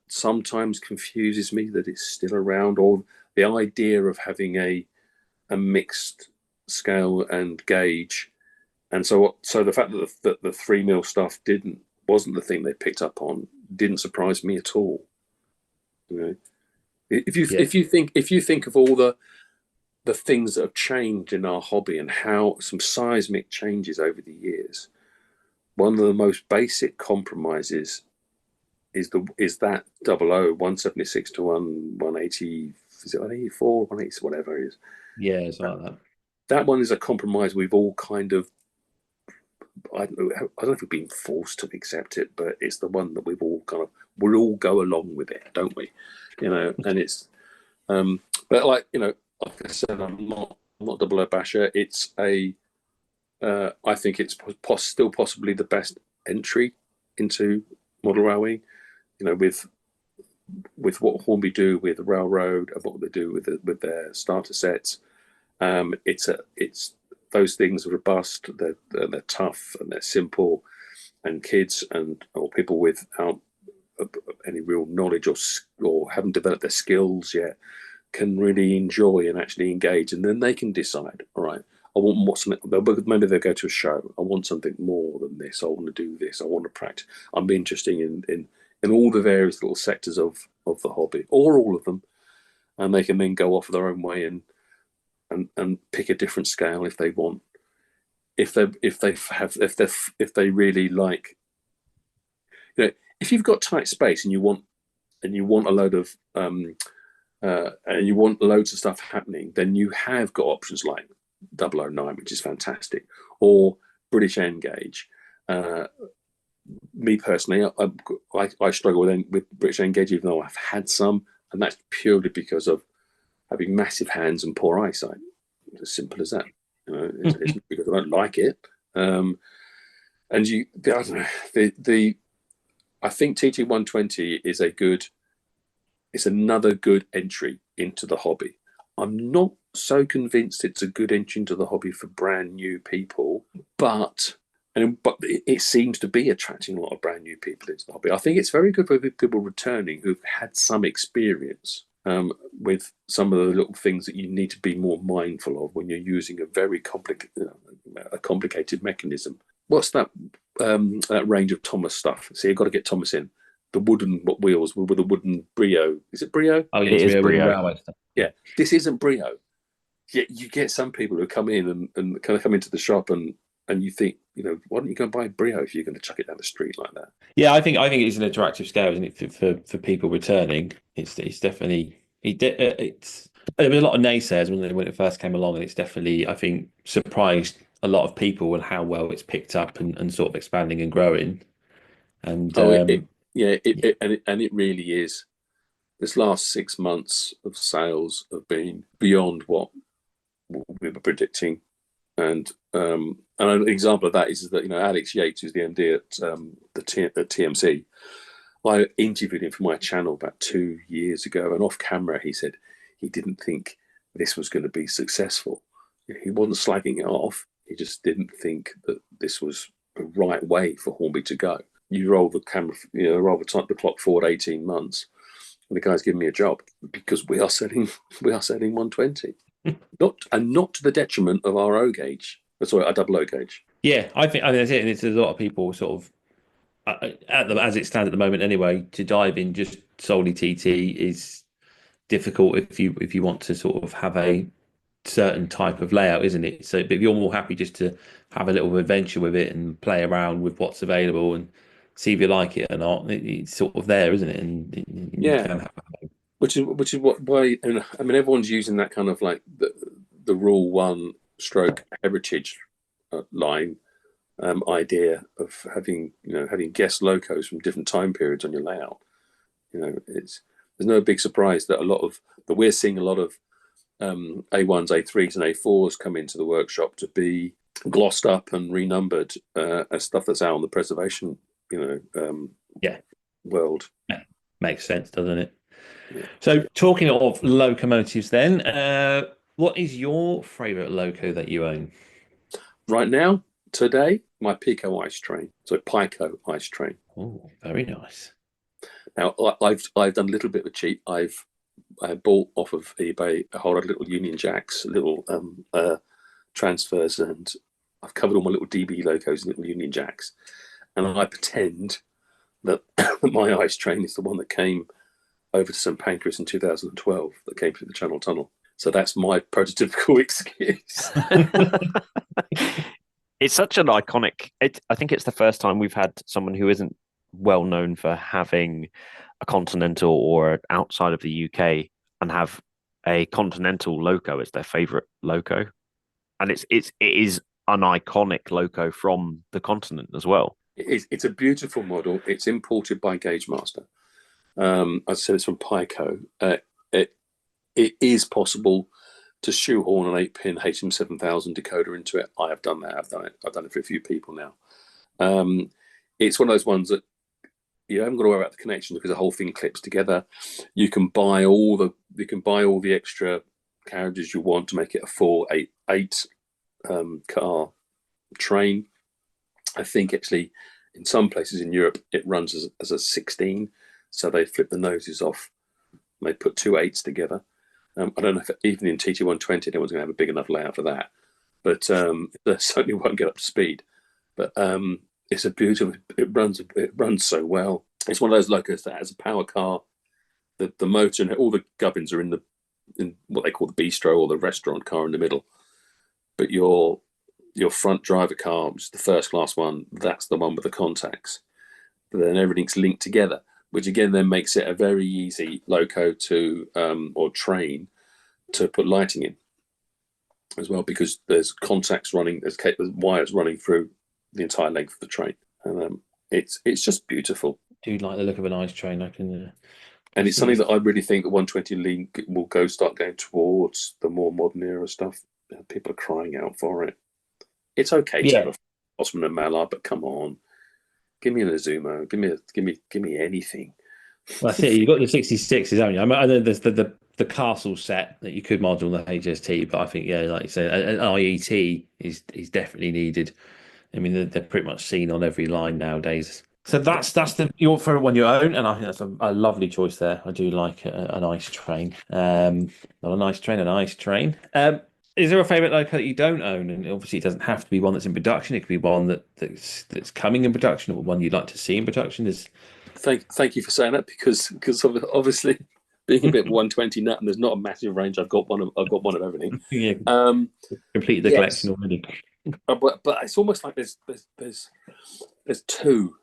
sometimes confuses me that it's still around, or the idea of having a mixed scale and gauge. And so the fact that the 3mm stuff wasn't the thing they picked up on didn't surprise me at all. If you think of all the things that have changed in our hobby and how some seismic changes over the years, one of the most basic compromises is that 00 176 to 180. Is it 184, 180, whatever it is? Yeah, it's like that. That one is a compromise we've all kind of, I don't know if we've been forced to accept it, but it's the one that we'll all go along with it, don't we? And it's, but like I said, I'm not 00 basher. It's I think it's still possibly the best entry into model railway. With what Hornby do with the railroad and what they do with their starter sets, it's those things are robust. They're tough and they're simple, and kids or people without any real knowledge or haven't developed their skills yet can really enjoy and actually engage, and then they can decide. All right, I want something. Maybe they'll go to a show. I want something more than this. I want to do this. I want to practice. I'm interested in all the various little sectors of the hobby, or all of them, and they can then go off their own way and pick a different scale if they want. If they really like, if you've got tight space and you want a load of and you want loads of stuff happening, then you have got options like 009, which is fantastic, or British N gauge. Me personally, I struggle with British N gauge, even though I've had some, and that's purely because of having massive hands and poor eyesight. It's as simple as that. It's not because I don't like it. And I don't know. I think TT120 is it's another good entry into the hobby. I'm not so convinced it's a good entry into the hobby for brand new people, but but it seems to be attracting a lot of brand new people into the hobby. I think it's very good for people returning who've had some experience with some of the little things that you need to be more mindful of when you're using a very complicated mechanism. What's that range of Thomas stuff? So you've got to get Thomas in. The wooden wheels with a wooden Brio. Is it Brio? Oh, yeah, It is Brio. railway stuff. Yeah, this isn't Brio. Yet you get some people who come in and kind of come into the shop and you think, why don't you go and buy a Brio if you're going to chuck it down the street like that? Yeah, I think it's an attractive scale, isn't it, for people returning? It's definitely it's there was a lot of naysayers when it first came along, and it's definitely, I think, surprised a lot of people with how well it's picked up and sort of expanding and growing. And it really is. This last 6 months of sales have been beyond what we were predicting, and an example of that is that Alex Yates, who's the MD at TMC, I interviewed him for my channel about 2 years ago, and off camera he said he didn't think this was going to be successful. He wasn't slagging it off. He just didn't think that this was the right way for Hornby to go. You roll the camera, roll the clock forward 18 months, and the guy's giving me a job because we are selling 120, not to the detriment of our O gauge. Sorry, our double O gauge. yeah, I think that's it. And it's a lot of people sort of as it stands at the moment anyway. To dive in just solely TT is difficult if you want to sort of have a certain type of layout, isn't it? So, but if you're more happy just to have a little adventure with it and play around with what's available and see if you like it or not, it's sort of there, isn't it? And you can have which is why I mean everyone's using that kind of like the rule one stroke heritage line idea of having guest locos from different time periods on your layout. There's no big surprise that we're seeing a lot of A1s, A3s, and A4s come into the workshop to be glossed up and renumbered as stuff that's out on the preservation, world. Yeah, makes sense, doesn't it? Yeah. So, talking of locomotives, then, what is your favourite loco that you own? Right now, today, my Pico ice train. So Pico ice train. Oh, very nice. Now, I've done a little bit of a cheat. I bought off of eBay a whole lot of little Union Jacks, little transfers, and I've covered all my little DB locos in little Union Jacks. And I pretend that my ice train is the one that came over to St Pancras in 2012, that came through the Channel Tunnel. So that's my prototypical excuse. It's such an iconic. I think it's the first time we've had someone who isn't well known for having a Continental or outside of the UK and have a Continental loco as their favourite loco, and it is an iconic loco from the continent as well. It's a beautiful model. It's imported by Gagemaster. As I said, it's from Pico. It is possible to shoehorn an 8-pin HM7000 decoder into it. I have done that. I've done it for a few people now. It's one of those ones that you haven't got to worry about the connection because the whole thing clips together. You can buy all the extra carriages you want to make it a full eight car train. I think actually in some places in Europe it runs as a 16, so they flip the noses off. They put 2 8s together. I don't know if even in TT120 anyone's going to have a big enough layout for that, but they certainly won't get up to speed. But it's a beautiful. It runs so well. It's one of those locos that has a power car. The motor and all the gubbins are in what they call the bistro or the restaurant car in the middle. But your front driver car, which is the first class one, that's the one with the contacts. But then everything's linked together, which again then makes it a very easy loco to or train to put lighting in as well, because there's contacts running, there's wires running through the entire length of the train, and it's just beautiful. Do you like the look of an ice train? I can. And it's something that I really think the 120 Lean will start going towards the more modern era stuff. People are crying out for it. It's okay to have a Osman and Mallard, but come on, give me an Azumo, give me anything. Well, that's it. You've got the 66s, haven't you? I know there's the castle set that you could model on the HST, but I think like you say, an IET is definitely needed I mean, they're pretty much seen on every line nowadays. So that's your favorite one you own, and I think that's a lovely choice there. I do like an ice train. Not a nice train, an ice train. Is there a favorite loco that you don't own? And obviously, it doesn't have to be one that's in production. It could be one that's coming in production, or one you'd like to see in production. Thank you for saying that, because obviously, being a bit of a 120 nut and there's not a massive range, I've got one of everything. Yeah, completed the Yes. collection already. But it's almost like there's two.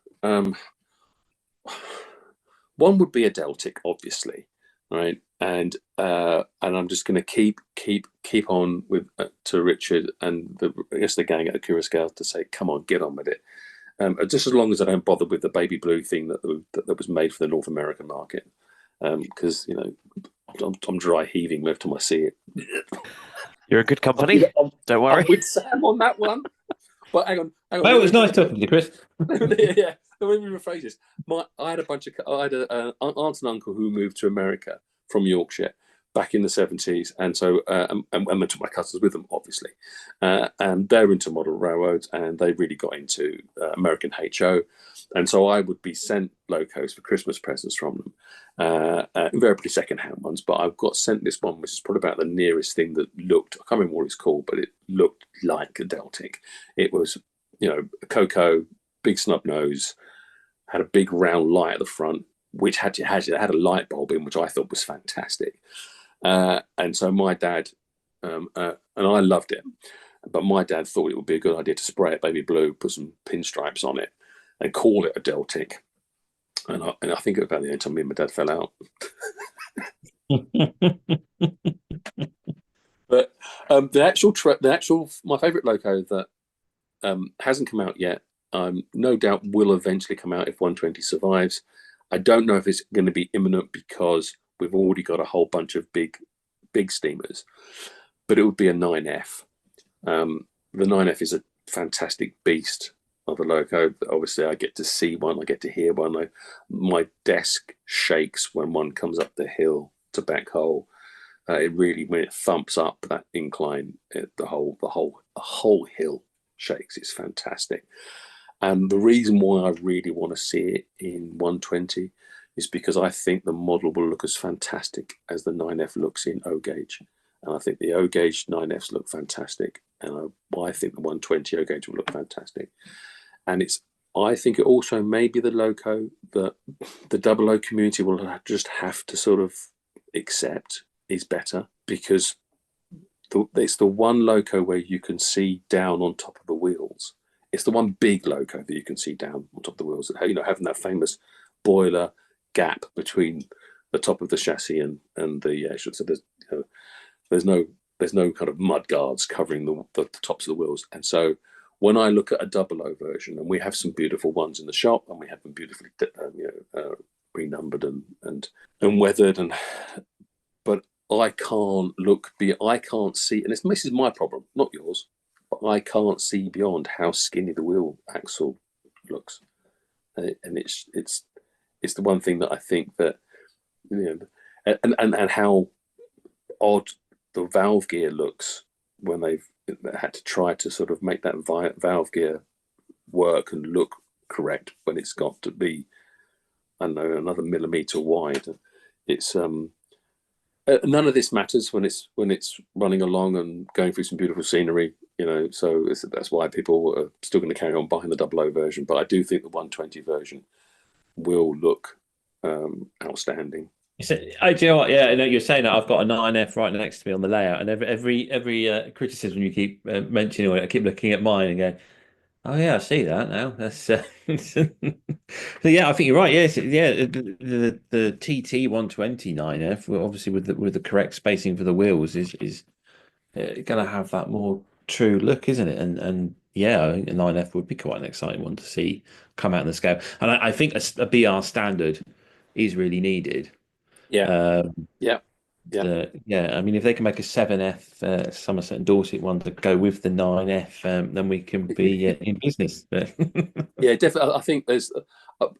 One would be a Deltic, obviously, right? And I'm just going to keep on with to Richard and I guess the gang at the Curious Scale to say, come on, get on with it. Just as long as I don't bother with the baby blue thing that was made for the North American market, because I'm dry heaving every time I see it. You're a good company. Don't worry. I'm with Sam on that one. But hang on. Well, it was nice talking to you, Chris. Yeah, let me rephrase this. I had an aunt and uncle who moved to America from Yorkshire back in the 70s, and so and I took my cousins with them, obviously, and they're into model railroads, and they really got into American HO, and so I would be sent locos for Christmas presents from them, invariably second-hand ones, but I've got sent this one, which is probably about the nearest thing that looked, I can't remember what it's called, but it looked like a Deltic. It was, a cocoa, big snub nose, had a big round light at the front, which had a light bulb in, which I thought was fantastic. And so my dad, and I loved it, but my dad thought it would be a good idea to spray it baby blue, put some pinstripes on it, and call it a Deltic. And I think about the only time me and my dad fell out. But my favourite loco that hasn't come out yet, no doubt will eventually come out if 120 survives. I don't know if it's going to be imminent because we've already got a whole bunch of big steamers, but it would be a 9F. The 9F is a fantastic beast of a loco. Obviously, I get to see one, I get to hear one. My desk shakes when one comes up the hill to backhoe. It really, when it thumps up that incline, the whole hill shakes. It's fantastic. And the reason why I really want to see it in 120 is because I think the model will look as fantastic as the 9F looks in O gauge. And I think the O gauge 9Fs look fantastic. And I think the 120 O gauge will look fantastic. And I think it also may be the loco that the double O community will just have to sort of accept is better, because it's the one loco where you can see down on top of the wheels. It's the one big loco that you can see down on top of the wheels, having that famous boiler gap between the top of the chassis and the so there's no kind of mud guards covering the tops of the wheels. And so when I look at a double O version, and we have some beautiful ones in the shop, and we have them beautifully renumbered and weathered, but I can't see, and this is my problem, not yours, but I can't see beyond how skinny the wheel axle looks, and it's the one thing that I think that and how odd the valve gear looks when they've had to try to sort of make that valve gear work and look correct when it's got to be, I don't know, another millimeter wide. It's none of this matters when it's running along and going through some beautiful scenery, so that's why people are still going to carry on buying the 00 version. But I do think the 120 version will look outstanding. Do you know what? Yeah, I know you're saying that. I've got a 9F right next to me on the layout, and every criticism you keep mentioning, I keep looking at mine and going, "Oh yeah, I see that now." That's so yeah, I think you're right. Yes, yeah, the TT120 9F, obviously with the correct spacing for the wheels, is going to have that more true look, isn't it? And yeah, I think a 9F would be quite an exciting one to see come out in the scale. And I think a BR standard is really needed. Yeah. Yeah. I mean, if they can make a 7F Somerset and Dorset one to go with the 9F, then we can be in business. Yeah, definitely. I think there's, I'm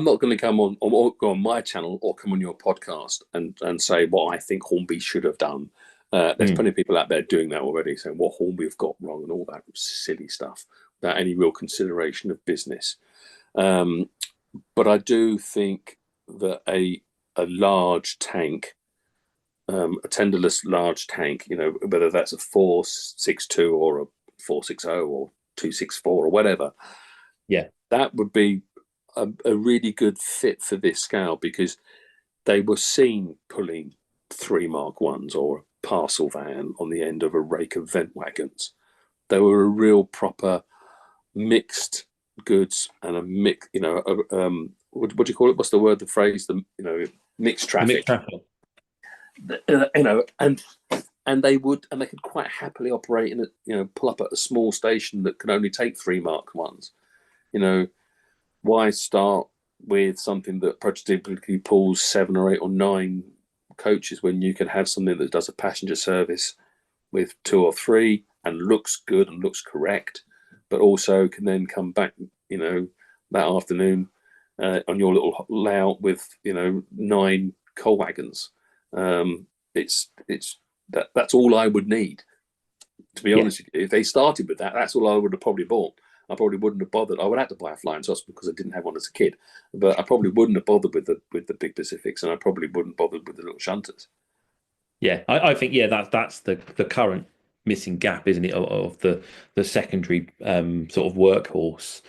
not going to come on or go on my channel or come on your podcast and say what I think Hornby should have done There's plenty of people out there doing that already, saying what Hornby have got wrong and all that silly stuff without any real consideration of business. But I do think that a large tank, a tenderless large tank, whether that's a 462 or a 460 or 264 or whatever, that would be a really good fit for this scale, because they were seen pulling 3 Mark 1s or a parcel van on the end of a rake of vent wagons. They were a real proper mixed goods and a mix, what do you call it? What's the word? The phrase? Mixed traffic. And they could quite happily operate in pull up at a small station that can only take 3 Mark 1s. Why start with something that prototypically pulls 7 or 8 or 9 coaches when you can have something that does a passenger service with 2 or 3 and looks good and looks correct, but also can then come back, that afternoon on your little layout with 9 coal wagons. That's all I would need, to be honest with you. If they started with that, that's all I would have probably bought. I probably wouldn't have bothered. I would have to buy a flying saucer because I didn't have one as a kid, but I probably wouldn't have bothered with the big Pacifics, and I probably wouldn't bother with the little shunters. Yeah, I think that's the current missing gap, isn't it, of the secondary sort of workhorse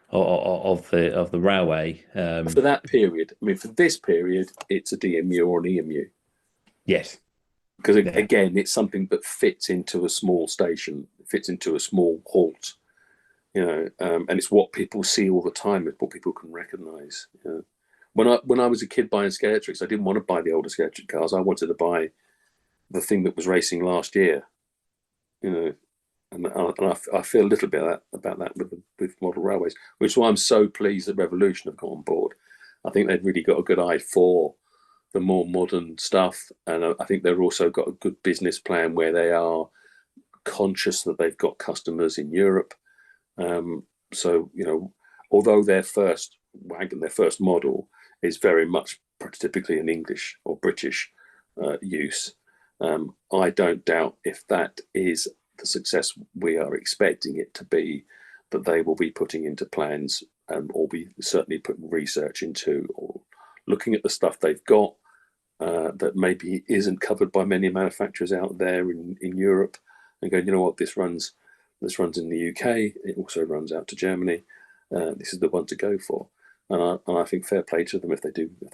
of the railway. For that period, for this period, it's a DMU or an EMU. Yes, because again, it's something that fits into a small station, fits into a small halt. And it's what people see all the time. It's what people can recognise. When I was a kid buying Scaretrix, I didn't want to buy the older Scaretrix cars. I wanted to buy the thing that was racing last year. And I feel a little bit about that with model railways, which is why I'm so pleased that Revolution have got on board. I think they've really got a good eye for the more modern stuff, and I think they've also got a good business plan where they are conscious that they've got customers in Europe. So although their first wagon, their first model, is very much prototypically an English or British use, I don't doubt, if that is the success we are expecting it to be, that they will be putting into plans, or be certainly putting research into, or looking at the stuff they've got that maybe isn't covered by many manufacturers out there in Europe, and go, what, this runs in the UK, it also runs out to Germany. This is the one to go for, and I think fair play to them if they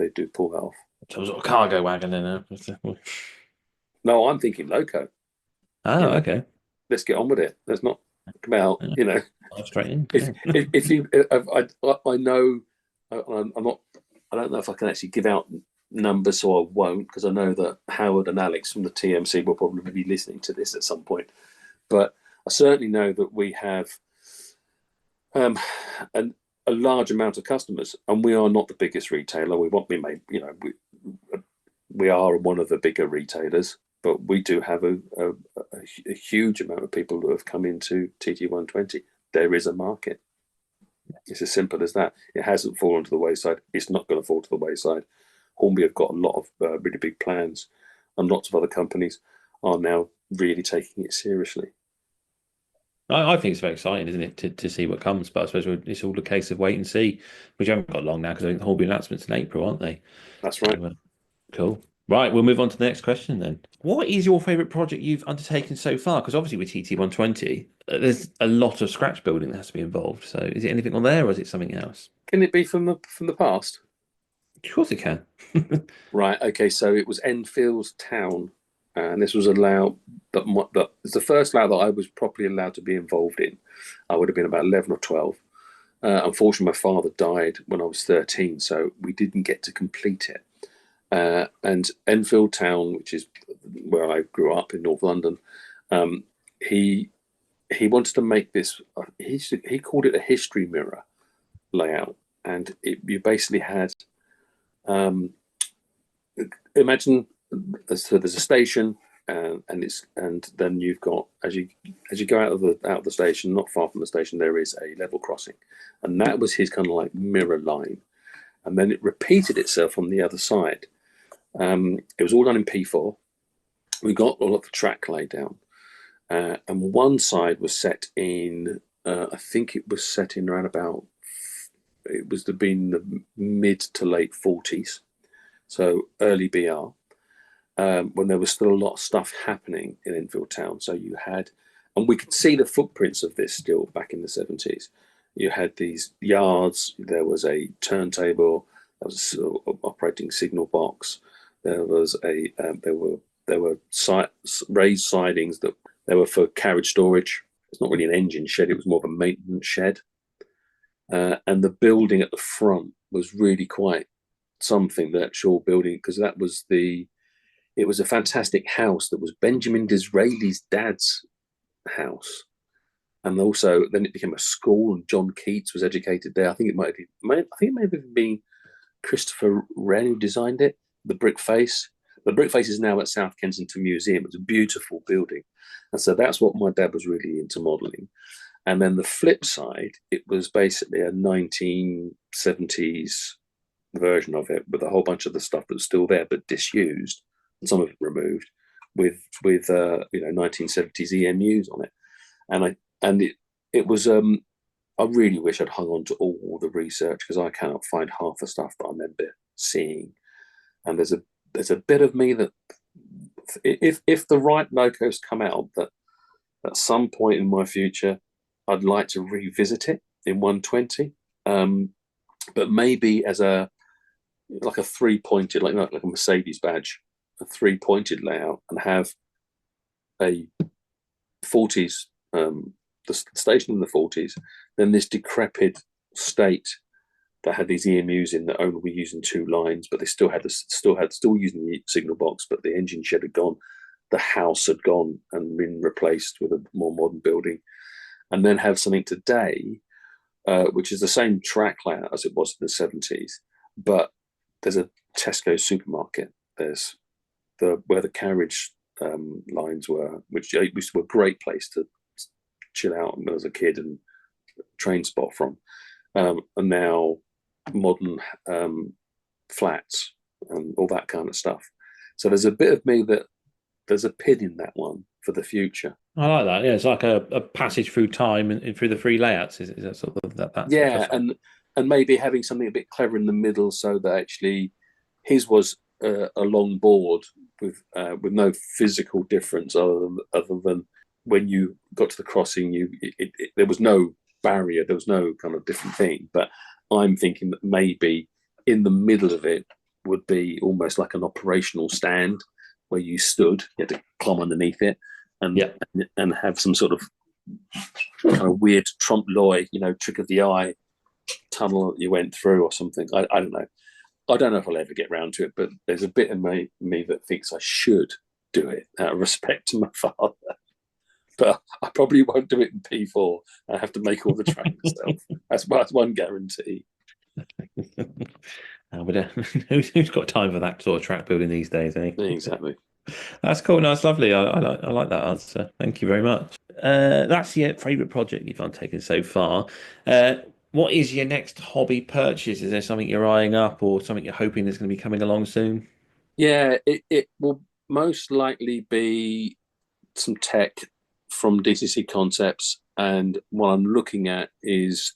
do pull that off. Some sort of cargo wagon in there. No, I'm thinking loco. Oh, okay. Let's get on with it. Let's not come out. Straight in. If you, I know, I'm not. I don't know if I can actually give out numbers, so I won't, because I know that Howard and Alex from the TMC will probably be listening to this at some point. But I certainly know that we have a large amount of customers, and we are not the biggest retailer. We are one of the bigger retailers, but we do have a huge amount of people that have come into TT120. There is a market. It's as simple as that. It hasn't fallen to the wayside. It's not going to fall to the wayside. Hornby have got a lot of really big plans, and lots of other companies are now really taking it seriously. I think it's very exciting, isn't it, to see what comes? But I suppose it's all a case of wait and see, which haven't got long now, because I think the Hornby announcements in April, aren't they? That's right. So, cool. Right, we'll move on to the next question then. What is your favourite project you've undertaken so far? Because obviously with TT120, there's a lot of scratch building that has to be involved. So is it anything on there, or is it something else? Can it be from the past? Of course it can. Right. Okay. So it was Enfield Town, and this was a layout that it's the first layout that I was properly allowed to be involved in. I would have been about 11 or 12. Unfortunately, my father died when I was 13, so we didn't get to complete it. And Enfield Town, which is where I grew up in North London, he wanted to make this. He called it a history mirror layout, and you basically had. Imagine there's a station, and then you've got, as you go out of the station, not far from the station, there is a level crossing, and that was his kind of like mirror line, and then it repeated itself on the other side. It was all done in P4, we got all of the track laid down, and one side was set in. I think it was set in around about. It was been the mid to late 40s, so early BR, when there was still a lot of stuff happening in Enfield Town. So you had, and we could see the footprints of this still back in the 70s. You had these yards. There was a turntable. There was an operating signal box. There was a there were raised sidings that they were for carriage storage. It's not really an engine shed; it was more of a maintenance shed. And the building at the front was really quite something. The actual building, because it was a fantastic house that was Benjamin Disraeli's dad's house, and also then it became a school. And John Keats was educated there. I think it may have been Christopher Wren who designed it. The brick face. The brick face is now at South Kensington Museum. It's a beautiful building, and so that's what my dad was really into modelling. And then the flip side, it was basically a 1970s version of it with a whole bunch of the stuff that was still there but disused, and some of it removed, with 1970s EMUs on it. And it was I really wish I'd hung on to all the research, because I cannot find half the stuff that I remember seeing. And there's a bit of me that if the right locos come out, that at some point in my future I'd like to revisit it in 120, but maybe as a 3-pointed, like a Mercedes badge, a 3-pointed layout, and have a 40s, the station in the 40s, then this decrepit state that had these EMUs in that only were using 2 lines, but they still using the signal box, but the engine shed had gone, the house had gone and been replaced with a more modern building. And then have something today, which is the same track layout as it was in the 70s, but there's a Tesco supermarket. There's where the carriage lines were, which were a great place to chill out when I was a kid and train spot from, and now modern flats and all that kind of stuff. So there's a bit of me that there's a pin in that one for the future. I like that. Yeah, it's like a passage through time and through the 3 layouts. Is that sort of that? Yeah, and maybe having something a bit clever in the middle, so that actually his was a long board with no physical difference other than when you got to the crossing, there was no barrier, there was no kind of different thing. But I'm thinking that maybe in the middle of it would be almost like an operational stand where you stood, you had to climb underneath it, and have some sort of kind of weird trompe l'oeil, trick of the eye tunnel that you went through or something. I don't know. I don't know if I'll ever get round to it, but there's a bit of me that thinks I should do it out of respect to my father. But I probably won't do it in P4. I have to make all the track myself. That's one guarantee. Who's got time for that sort of track building these days, eh? Exactly. That's cool. No, it's lovely. I like that answer. Thank you very much. That's your favourite project you've undertaken so far. What is your next hobby purchase? Is there something you're eyeing up, or something you're hoping is going to be coming along soon? Yeah, it will most likely be some tech from DCC Concepts, and what I'm looking at is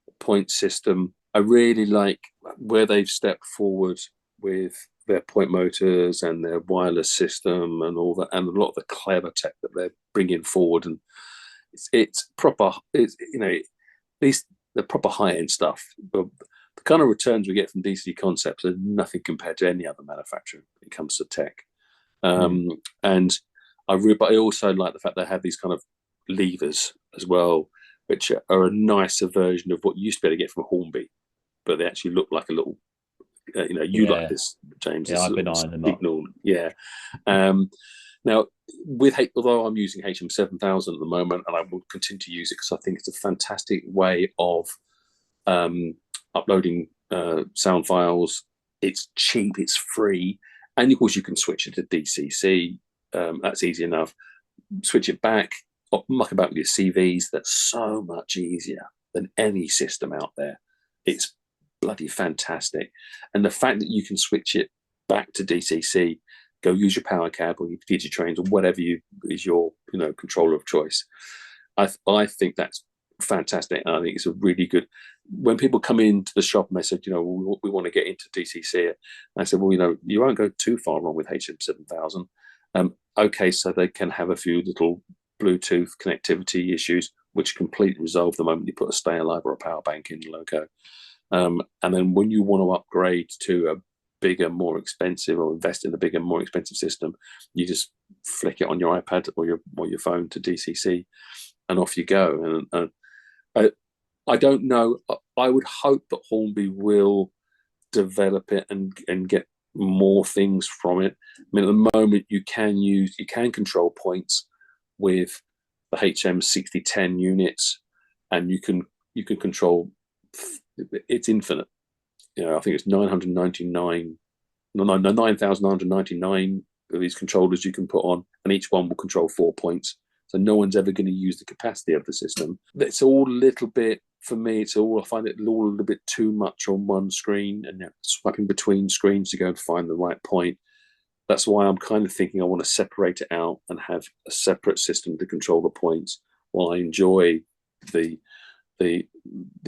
a point system. I really like where they've stepped forward with their point motors and their wireless system and all that, and a lot of the clever tech that they're bringing forward. And it's proper. It's at least the proper high end stuff. But the kind of returns we get from DCC Concepts are nothing compared to any other manufacturer when it comes to tech. And but I also like the fact they have these kind of levers as well, which are a nicer version of what you used to be able to get from Hornby, but they actually look like a little, like this, James. Yeah, I've been eyeing them signal. Yeah. Now, although I'm using HM7000 at the moment, and I will continue to use it because I think it's a fantastic way of uploading sound files. It's cheap, it's free, and of course you can switch it to DCC. That's easy enough. Switch it back, muck about with your CVs. That's so much easier than any system out there. It's bloody fantastic. And the fact that you can switch it back to DCC go use your power cab or your Peachy trains or whatever is your controller of choice. I think that's fantastic. And I think it's a really good. When people come into the shop and they said, we want to get into DCC, I said, well, you won't go too far wrong with HM7000. Okay, so they can have a few little Bluetooth connectivity issues, which completely resolve the moment you put a stay alive or a power bank in the loco. And then when you want to upgrade to a bigger, more expensive, or invest in a bigger, more expensive system, you just flick it on your iPad or your phone to DCC, and off you go. And I don't know. I would hope that Hornby will develop it and get more things from it. I mean, at the moment, you can control points with the HM6010 units, and you can control. It's infinite. I think it's 9,999 of these controllers you can put on, and each one will control 4 points. So no one's ever going to use the capacity of the system. It's all a little bit, for me, I find it all a little bit too much on one screen, and swiping between screens to go and find the right point. That's why I'm kind of thinking I want to separate it out and have a separate system to control the points, while I enjoy the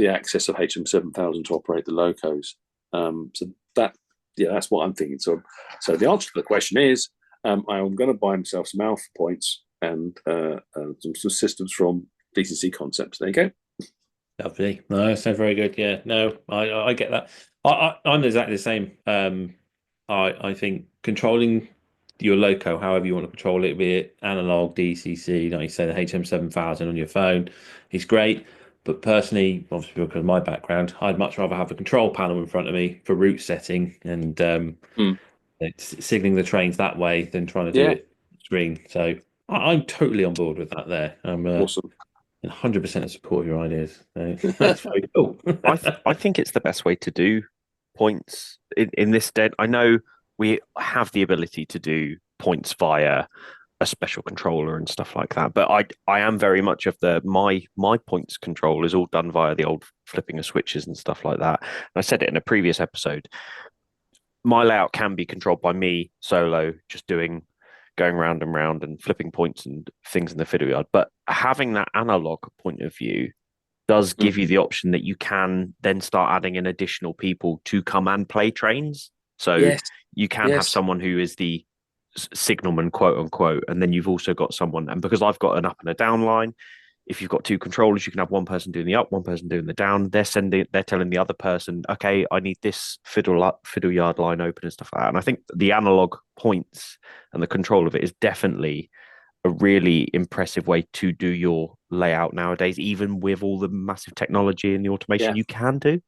access of HM7000 to operate the locos. So that's what I'm thinking. So the answer to the question is, I'm going to buy myself some alpha points and some systems from DCC Concepts. There you go. Lovely. No, that sounds very good. Yeah, no, I get that. I'm exactly the same. I think controlling your loco, however you want to control it, be it analog, DCC, like you say, the HM7000 on your phone, is great. But personally, obviously because of my background, I'd much rather have a control panel in front of me for route setting and signaling the trains that way than trying to do it screen. So I'm totally on board with that there. I'm awesome. 100% support your ideas. So that's very cool. I think it's the best way to do points in this day. I know we have the ability to do points via a special controller and stuff like that, but I am very much of my points control is all done via the old flipping of switches and stuff like that. And I said it in a previous episode. My layout can be controlled by me solo, just going round and round and flipping points and things in the fiddle yard. But having that analog point of view does give you the option that you can then start adding in additional people to come and play trains. So you can have someone who is the signalman, quote unquote, and then you've also got someone, and because I've got an up and a down line, if you've got two controllers, you can have one person doing the up, one person doing the down. They're telling the other person, okay, I need this fiddle yard line open and stuff like that. And I think the analog points and the control of it is definitely a really impressive way to do your layout nowadays, even with all the massive technology and the automation you can do.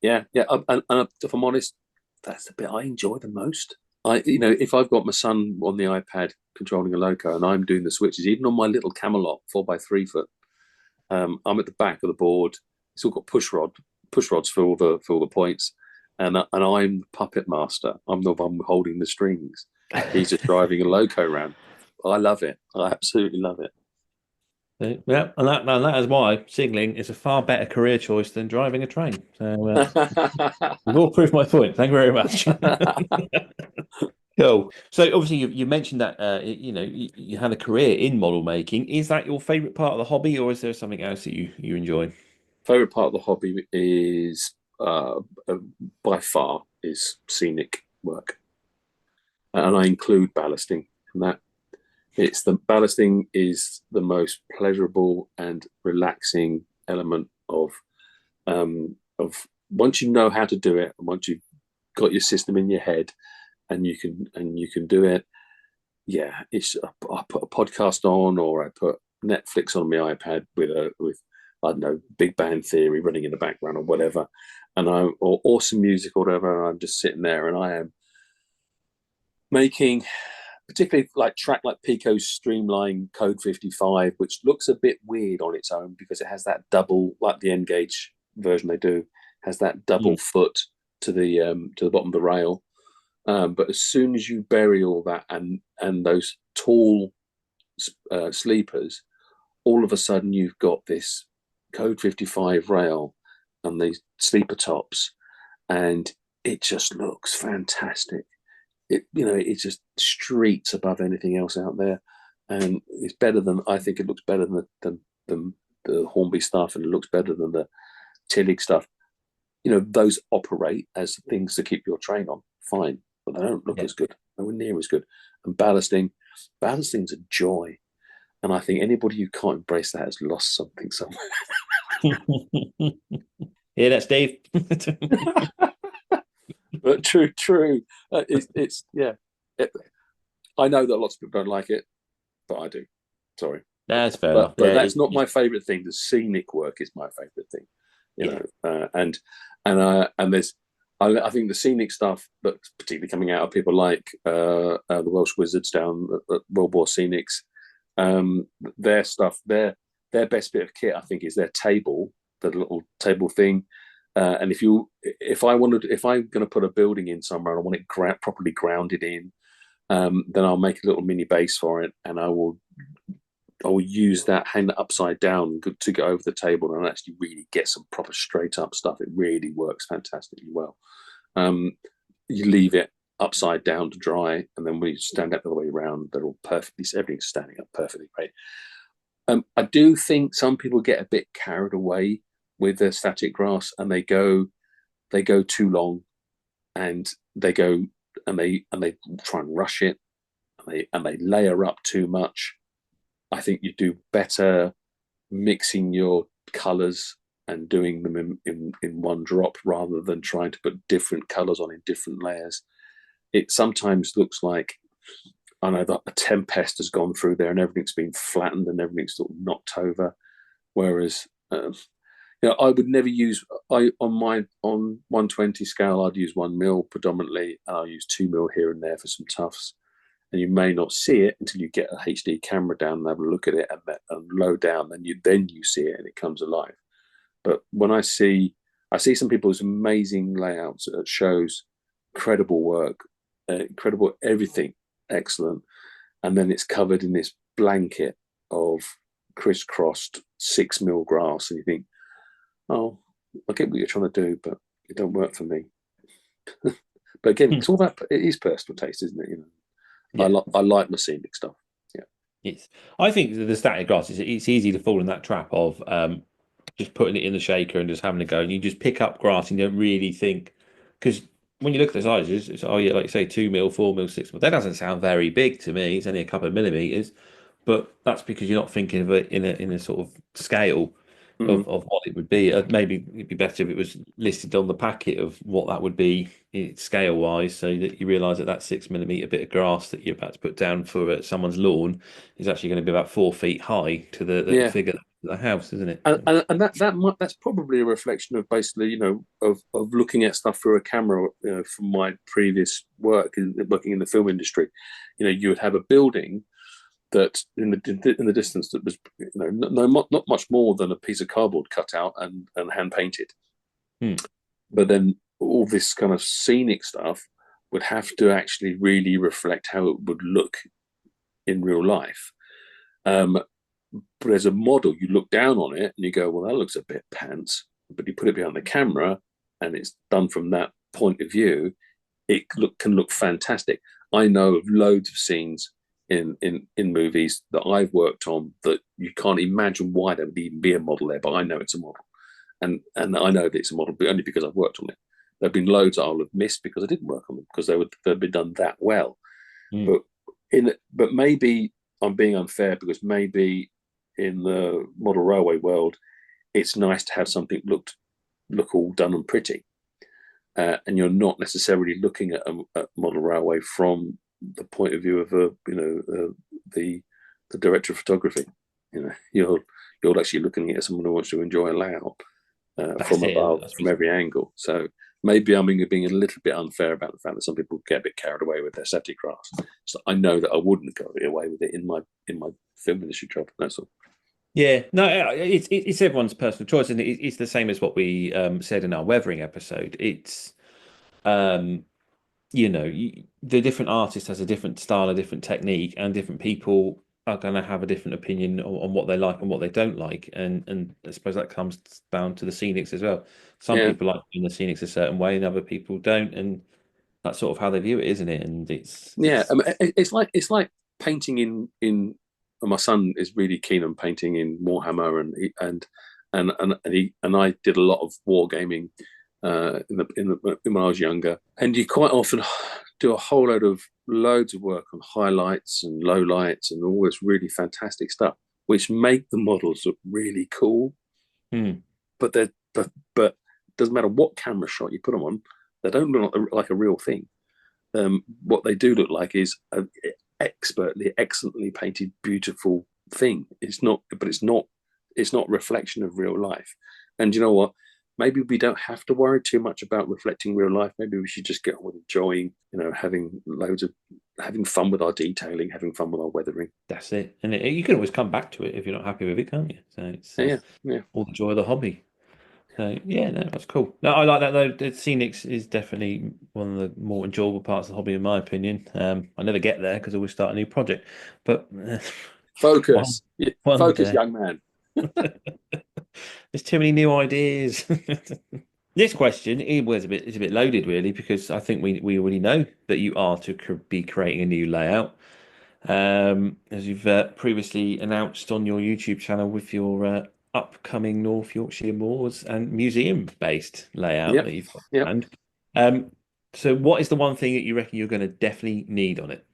And if I'm honest, that's the bit I enjoy the most. If I've got my son on the iPad controlling a loco and I'm doing the switches, even on my little Camelot 4x3 foot, I'm at the back of the board. It's all got push rods for all the points, and I'm the puppet master. I'm the one holding the strings. He's just driving a loco around. I love it. I absolutely love it. Yeah, and that is why signaling is a far better career choice than driving a train. So you've all proved my point. Thank you very much. Cool. So obviously you mentioned that you had a career in model making. Is that your favourite part of the hobby, or is there something else that you enjoy? Favourite part of the hobby is by far is scenic work, and I include ballasting in that. The ballasting is the most pleasurable and relaxing element of once you know how to do it, and once you've got your system in your head, and you can do it. Yeah, I put a podcast on, or I put Netflix on my iPad with I don't know, Big Bang Theory running in the background or whatever, or awesome music or whatever. And I'm just sitting there and I am making, particularly track like Pico's Streamline Code 55, which looks a bit weird on its own because it has that double, like the N-Gage version they do, has that double foot to the bottom of the rail. But as soon as you bury all that and those tall sleepers, all of a sudden you've got this Code 55 rail and these sleeper tops, and it just looks fantastic. it's just streets above anything else out there, and it's better than, I think it looks better than the Hornby stuff, and it looks better than the Tillich stuff. Those operate as things to keep your train on, fine, but they don't look as good, nowhere near as good. And ballasting's a joy, and I think anybody who can't embrace that has lost something somewhere. Yeah, that's Dave. But true. It's yeah. I know that lots of people don't like it, but I do. Sorry, That's fair enough. But Yeah, that's not my favorite thing. The scenic work is my favorite thing. And there's, I think the scenic stuff, but particularly coming out of people like the Welsh Wizards down at World War Scenics, their stuff, their best bit of kit, I think, is their table, the little table thing. And if I'm going to put a building in somewhere and I want it properly grounded in, then I'll make a little mini base for it, and I will use that, hang it upside down to go over the table and actually really get some proper straight up stuff. It really works fantastically well. You leave it upside down to dry, and then when you stand up the way around, they're all perfectly, everything's standing up perfectly great. I do think some people get a bit carried away with their static grass, and they go too long, and they try and rush it, and they layer up too much. I think you do better mixing your colors and doing them in one drop, rather than trying to put different colors on in different layers. It sometimes looks like, I know that a tempest has gone through there and everything's been flattened and everything's sort of knocked over. Whereas, I would never use, on 120 scale, I'd use 1 mil predominantly, and I'll use 2 mil here and there for some tufts. And you may not see it until you get a HD camera down and have a look at it and low down, then you see it and it comes alive. But when I see some people's amazing layouts at shows, incredible work, incredible everything, excellent, and then it's covered in this blanket of crisscrossed 6 mil grass, and you think, oh, I get what you're trying to do, but it don't work for me. But again, it is personal taste, isn't it? I like my scenic stuff. Yeah. Yes, I think the static grass it's easy to fall in that trap of just putting it in the shaker and just having a go, and you just pick up grass and you don't really think, because when you look at the sizes, it's like you say 2 mil, 4 mil, 6 mil. That doesn't sound very big to me. It's only a couple of millimeters, but that's because you're not thinking of it in a sort of scale of what it would be. Maybe it'd be better if it was listed on the packet of what that would be scale wise, so that you realise that 6 millimeter bit of grass that you're about to put down for someone's lawn is actually going to be about 4 feet high to the figure of the house, isn't it? And that's probably a reflection of basically, of looking at stuff through a camera. From my previous work working in the film industry, you would have a building that in the distance that was not much more than a piece of cardboard cut out and hand painted. But then all this kind of scenic stuff would have to actually really reflect how it would look in real life. But as a model, you look down on it and you go, well, that looks a bit pants. But you put it behind the camera and it's done from that point of view, it can look fantastic. I know of loads of scenes in movies that I've worked on that you can't imagine why there would even be a model there, but I know it's a model. And I know that it's a model, but only because I've worked on it. There have been loads I'll have missed because I didn't work on them, because they'd been done that well. But maybe I'm being unfair, because maybe in the model railway world, it's nice to have something look all done and pretty, and you're not necessarily looking at a model railway from the point of view of the director of photography. You're actually looking at someone who wants to enjoy a layout from above, from every angle. So maybe I'm being a little bit unfair about the fact that some people get a bit carried away with their static grass. So I know that I wouldn't go away with it in my film industry job. That's all. Yeah, no, it's everyone's personal choice, and it's the same as what we said in our weathering episode. It's the different artist has a different style, a different technique, and different people are going to have a different opinion on what they like and what they don't like, and I suppose that comes down to the scenics as well. Some people like doing the scenics a certain way, and other people don't, and that's sort of how they view it, isn't it? And it's I mean, it's like painting in. And my son is really keen on painting in Warhammer, and I did a lot of wargaming when I was younger. And you quite often do a whole loads of work on highlights and lowlights and all this really fantastic stuff, which make the models look really cool. But but doesn't matter what camera shot you put them on, they don't look like a real thing. What they do look like is an expertly, excellently painted, beautiful thing. It's not a reflection of real life. And you know what? Maybe we don't have to worry too much about reflecting real life. Maybe we should just get on with enjoying, having fun with our detailing, having fun with our weathering. That's it. And you can always come back to it if you're not happy with it, can't you? So it's all the joy of the hobby. So yeah, no, that's cool. No, I like that though. The scenics is definitely one of the more enjoyable parts of the hobby, in my opinion. I never get there because I always start a new project. But focus, day. young man. There's too many new ideas. This question is a bit loaded, really, because I think we already know that you are to be creating a new layout, as you've previously announced on your YouTube channel with your upcoming North Yorkshire Moors and museum-based layout that you've got planned. So, what is the one thing that you reckon you're going to definitely need on it?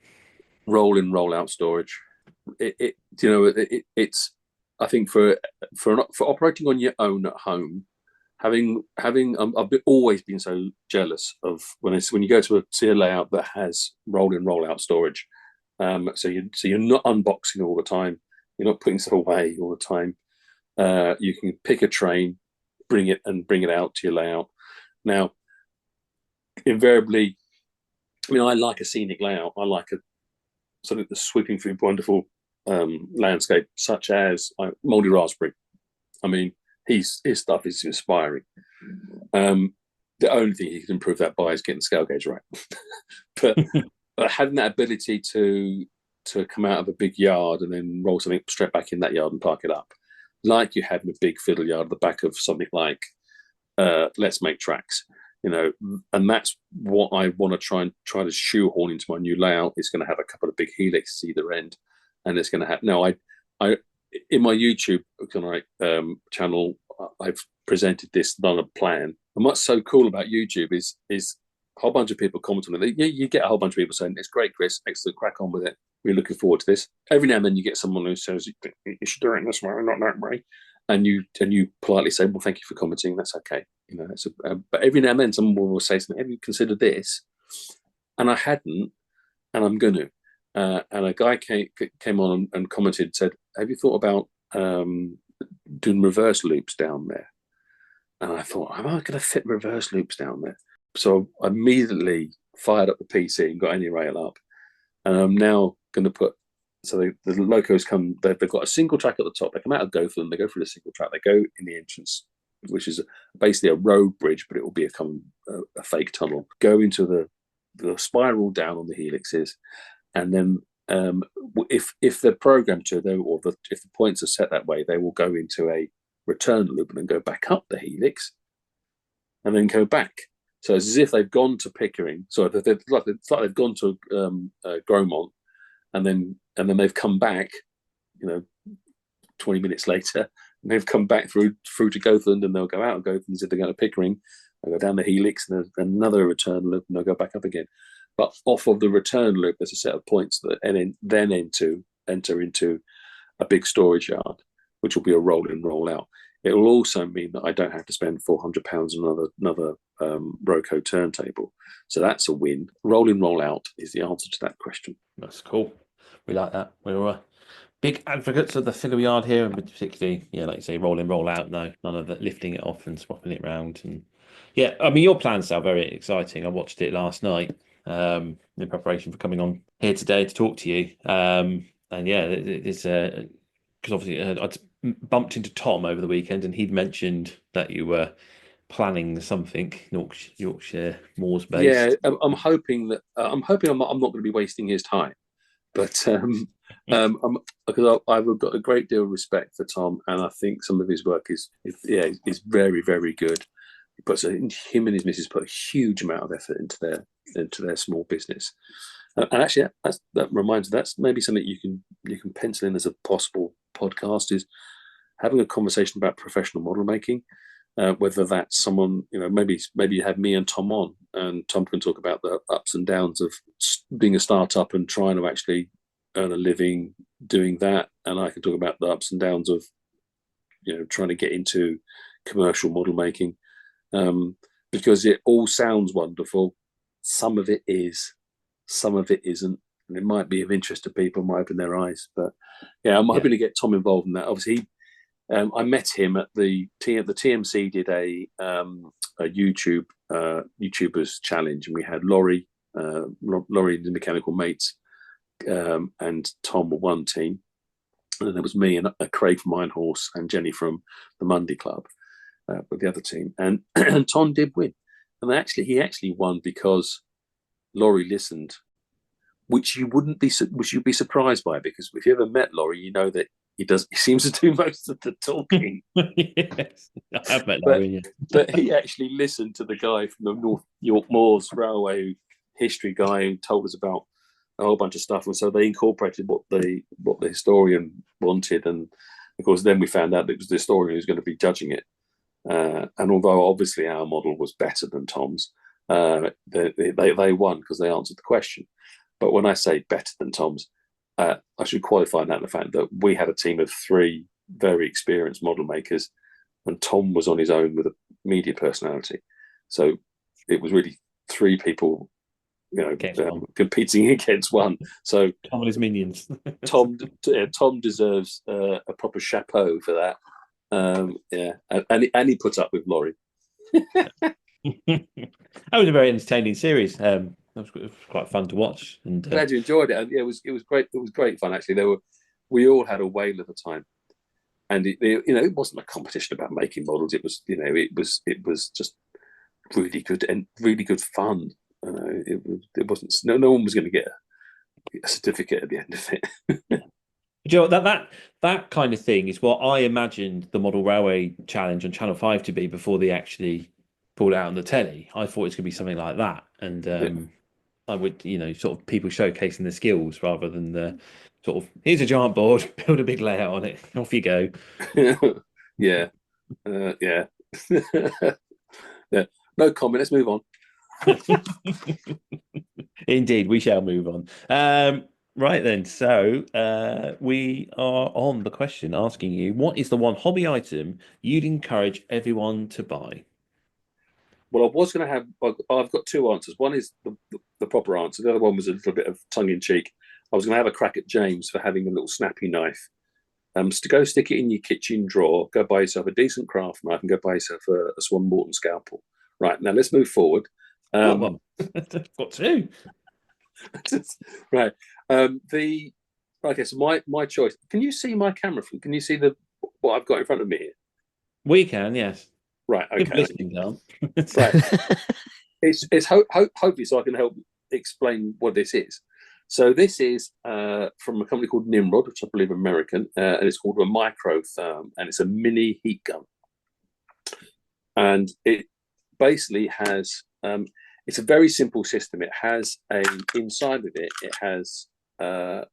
Roll in, roll out storage. It's I think for operating on your own at home, having I've always been so jealous of when you go to see a layout that has roll in, roll out storage. So you're not unboxing all the time. You're not putting stuff away all the time. You can pick a train, bring it out to your layout. Now, invariably, I mean, I like a scenic layout. I like something that's sweeping through wonderful landscape, such as Mouldy Raspberry. I mean, his stuff is inspiring. The only thing he can improve that by is getting the scale gauge right. but having that ability to come out of a big yard and then roll something straight back in that yard and park it up, like you have in a big fiddle yard at the back of something like Let's Make Tracks, and that's what I want to try to shoehorn into my new layout. It's going to have a couple of big helixes either end, and it's going to have I in my YouTube channel, I've presented this on a plan. And what's so cool about YouTube is a whole bunch of people comment on it. You get a whole bunch of people saying, "It's great, Chris. Excellent, crack on with it. We're looking forward to this." Every now and then you get someone who says, "You should do it this way, not that way," and you politely say, "Well, thank you for commenting. That's okay." But every now and then someone will say something. "Have you considered this?" And I hadn't, and I'm going to. And a guy came on and commented and said, "Have you thought about doing reverse loops down there?" And I thought, am I going to fit reverse loops down there? So I immediately fired up the PC and got AnyRail up. And I'm now going to put, so the locos come, they've got a single track at the top. They come out of Gotham, they go through the single track, they go in the entrance, which is basically a road bridge, but it will be a fake tunnel. Go into the spiral down on the helixes. And then if they're programmed to, if the points are set that way, they will go into a return loop and then go back up the helix and then go back. So it's as if they've gone to Pickering. So it's like they've gone to Gromont and then they've come back, 20 minutes later, and they've come back through to Gothland, and they'll go out of Gothland as if they're going to Pickering. They'll go down the helix and there's another return loop, and they'll go back up again. But off of the return loop, there's a set of points that then enter into a big storage yard, which will be a roll in, roll out. It will also mean that I don't have to spend £400 on another Roco turntable. So that's a win. Roll in, roll out is the answer to that question. That's cool. We like that. We're big advocates of the fiddle yard here, and particularly, like you say, roll in, roll out. No, none of that lifting it off and swapping it around. And yeah, I mean, your plans sound very exciting. I watched it last night in preparation for coming on here today to talk to you. And yeah, it's because obviously I'd bumped into Tom over the weekend, and he'd mentioned that you were planning something Yorkshire Moors based. Yeah, I'm hoping I'm not going to be wasting his time, but because I've got a great deal of respect for Tom, and I think some of his work is very, very good. Him and his missus put a huge amount of effort into into their small business. And actually, that reminds me, that's maybe something you can pencil in as a possible podcast, is having a conversation about professional model making. Whether that's someone, maybe you have me and Tom on, and Tom can talk about the ups and downs of being a startup and trying to actually earn a living doing that, and I can talk about the ups and downs of trying to get into commercial model making, because it all sounds wonderful. Some of it is, some of it isn't, and it might be of interest to people, might open their eyes. But yeah, I'm hoping to get Tom involved in that. Obviously, I met him at the TMC did a YouTubers challenge, and we had Laurie and the Mechanical Mates, and Tom were one team, and then there was me and Craig from Iron Horse and Jenny from the Monday Club with the other team, and Tom did win, and he actually won because Laurie listened, which you'd be surprised by, because if you ever met Laurie, you know that he seems to do most of the talking. Yes, I have met Laurie, but he actually listened to the guy from the North York Moors Railway history guy, who told us about a whole bunch of stuff, and so they incorporated what the historian wanted, and of course then we found out that it was the historian who was going to be judging it, and although obviously our model was better than Tom's, they won because they answered the question. But when I say better than Tom's, I should qualify that in the fact that we had a team of 3 very experienced model makers, and Tom was on his own with a media personality. So it was really 3 people, competing against one. So Tom and his minions. Tom deserves a proper chapeau for that. And he put up with Laurie. That was a very entertaining series. It was quite fun to watch. And glad you enjoyed it. And it was great. It was great fun, actually. We all had a whale of a time, and it wasn't a competition about making models. It was it was just really good and really good fun. It wasn't. No one was going to get a certificate at the end of it. Do you know, that kind of thing is what I imagined the Model Railway Challenge on Channel 5 to be before they actually pulled it out on the telly. I thought it was going to be something like that, and I would, sort of people showcasing the skills rather than the sort of, here's a giant board, build a big layout on it, off you go. Yeah. Yeah. No comment. Let's move on. Indeed, we shall move on. Right then, so we are on the question asking you, what is the one hobby item you'd encourage everyone to buy? Well, I was going to have. I've got 2 answers. One is the proper answer. The other one was a little bit of tongue in cheek. I was going to have a crack at James for having a little snappy knife. To go stick it in your kitchen drawer. Go buy yourself a decent craft knife and go buy yourself a Swan Morton scalpel. Right, now let's move forward. Got 2. Right. Okay. So my choice. Can you see my camera? Can you see what I've got in front of me here? We can, yes. Right. Okay. Listening down. Right. It's hopefully so I can help explain what this is. So this is from a company called Nimrod, which I believe American, and it's called a microtherm, and it's a mini heat gun. And it basically has it's a very simple system. It has inside of it has a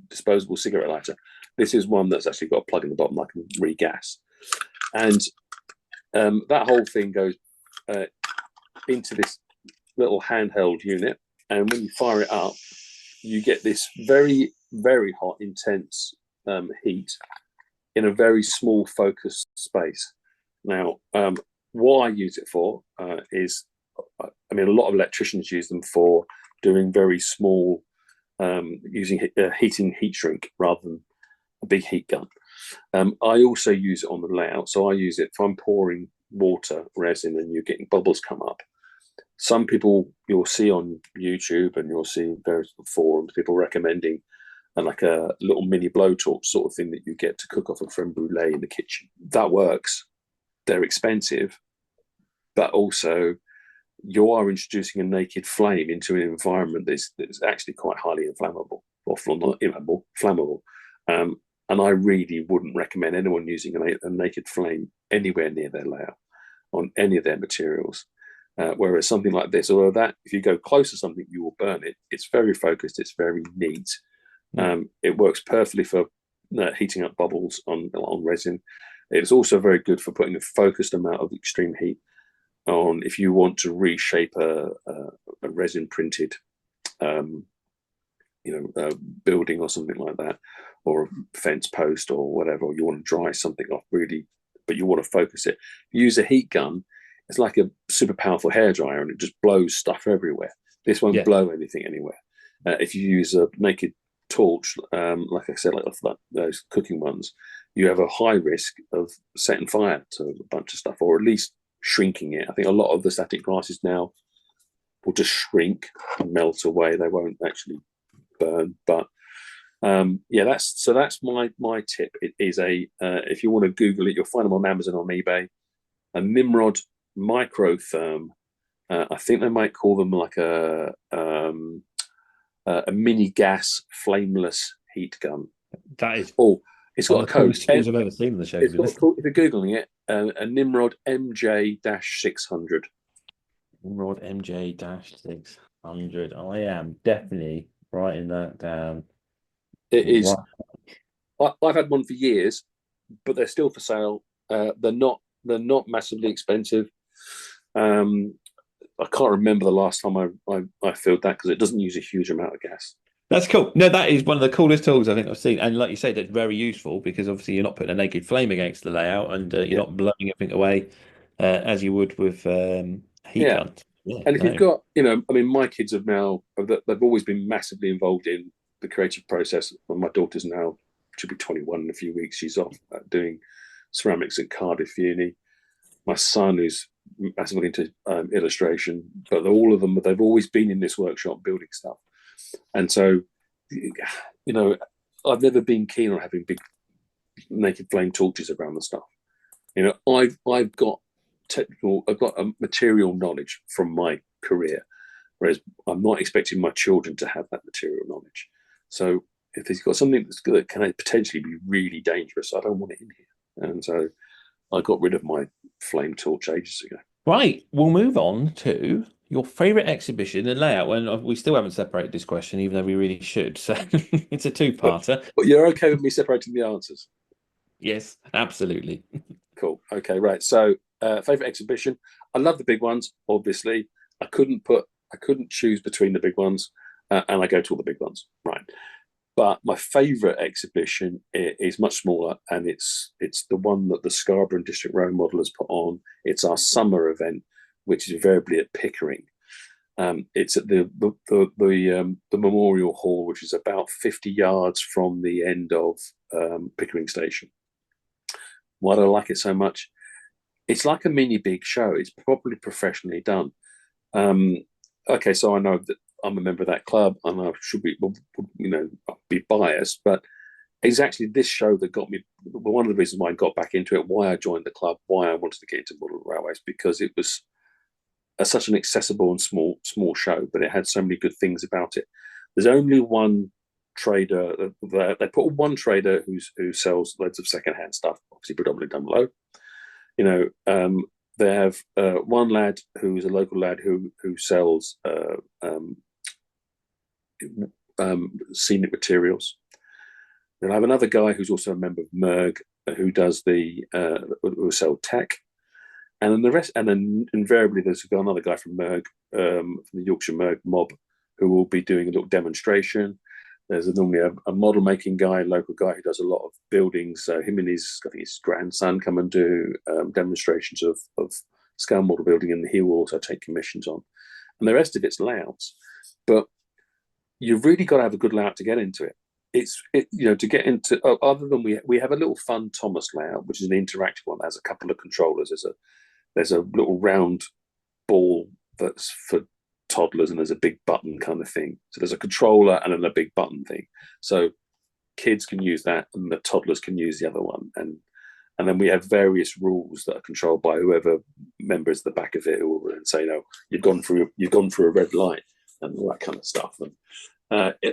disposable cigarette lighter. This is one that's actually got a plug in the bottom I can regas, and that whole thing goes into this little handheld unit, and when you fire it up, you get this very, very hot, intense heat in a very small focused space. Now, what I use it for is, a lot of electricians use them for doing very small, using heating heat shrink rather than a big heat gun. I also use it on the layout. So I use it if I'm pouring water, resin, and you're getting bubbles come up. Some people you'll see on YouTube and you'll see various forums, people recommending like a little mini blowtorch sort of thing that you get to cook off a creme brulee in the kitchen. That works. They're expensive, but also you are introducing a naked flame into an environment that's actually quite highly inflammable, or not flammable. And I really wouldn't recommend anyone using a naked flame anywhere near their layout on any of their materials. Whereas something like this, although that if you go close to something, you will burn it. It's very focused. It's very neat. It works perfectly for heating up bubbles on resin. It's also very good for putting a focused amount of extreme heat on if you want to reshape a resin printed building or something like that, or a fence post or whatever, or you want to dry something off really, but you want to focus it. Use a heat gun. It's like a super powerful hairdryer, and it just blows stuff everywhere. This won't blow anything anywhere. If you use a naked torch, like I said, like those cooking ones, you have a high risk of setting fire to a bunch of stuff, or at least shrinking it. I think a lot of the static glasses now will just shrink and melt away. They won't actually burn. But that's my tip. It is if you want to Google it, you'll find them on Amazon, on eBay. A Nimrod microtherm. I think they might call them like a mini gas flameless heat gun. That is it's got a code. I've ever seen on the show. If you're googling it, a Nimrod MJ-600. Nimrod MJ-600. I am definitely writing that down. It is. I've had one for years, but they're still for sale. They're not massively expensive. I can't remember the last time I filled that, because it doesn't use a huge amount of gas. That's cool. No, that is one of the coolest tools I think I've seen. And like you say, that's very useful, because obviously you're not putting a naked flame against the layout, and you're not blowing everything away as you would with heat guns. Yeah, and if you've got, my kids have now, they've always been massively involved in the creative process. Well, my daughter's now, she'll be 21 in a few weeks. She's off doing ceramics at Cardiff Uni. My son, who's massively into illustration, but all of them, they've always been in this workshop building stuff. And so, I've never been keen on having big naked flame torches around the stuff. I've got a material knowledge from my career, whereas I'm not expecting my children to have that material knowledge. So if they've got something that can potentially be really dangerous, I don't want it in here. And so I got rid of my flame torch ages ago. Right, we'll move on to your favourite exhibition and layout. And we still haven't separated this question, even though we really should. So it's a two-parter. But you're okay with me separating the answers? Yes, absolutely. Cool. Okay, right. So favourite exhibition. I love the big ones, obviously. I couldn't choose between the big ones, and I go to all the big ones. Right. But my favourite exhibition is much smaller, and it's the one that the Scarborough and District Row Modelers put on. It's our summer event, which is invariably at Pickering. It's at the Memorial Hall, which is about 50 yards from the end of Pickering Station. Why do I like it so much? It's like a mini big show. It's properly professionally done. Okay, so I know that I'm a member of that club, and I should be, be biased, but it's actually this show that got me. One of the reasons why I got back into it, why I joined the club, why I wanted to get into model railways, because it was such an accessible and small show, but it had so many good things about it. There's only one trader. They put one trader who sells loads of secondhand stuff, obviously predominantly done low. They have one lad who's a local lad who sells scenic materials. They'll have another guy who's also a member of Merg who does who sell tech, and then the rest. And then invariably there's another guy from Merg, from the Yorkshire Merg mob, who will be doing a little demonstration. There's normally a model making guy, local guy who does a lot of buildings. So him and his grandson come and do demonstrations of scale model building, and he will also take commissions on. And the rest of it's layouts, but you've really got to have a good layout to get into it. To get into, other than we have a little fun Thomas layout, which is an interactive one that has a couple of controllers. There's a little round ball that's for toddlers, and there's a big button kind of thing. So there's a controller and then a big button thing. So kids can use that, and the toddlers can use the other one. And then we have various rules that are controlled by whoever member is at the back of it, who will say, "No, you've gone through a red light," and all that kind of stuff. And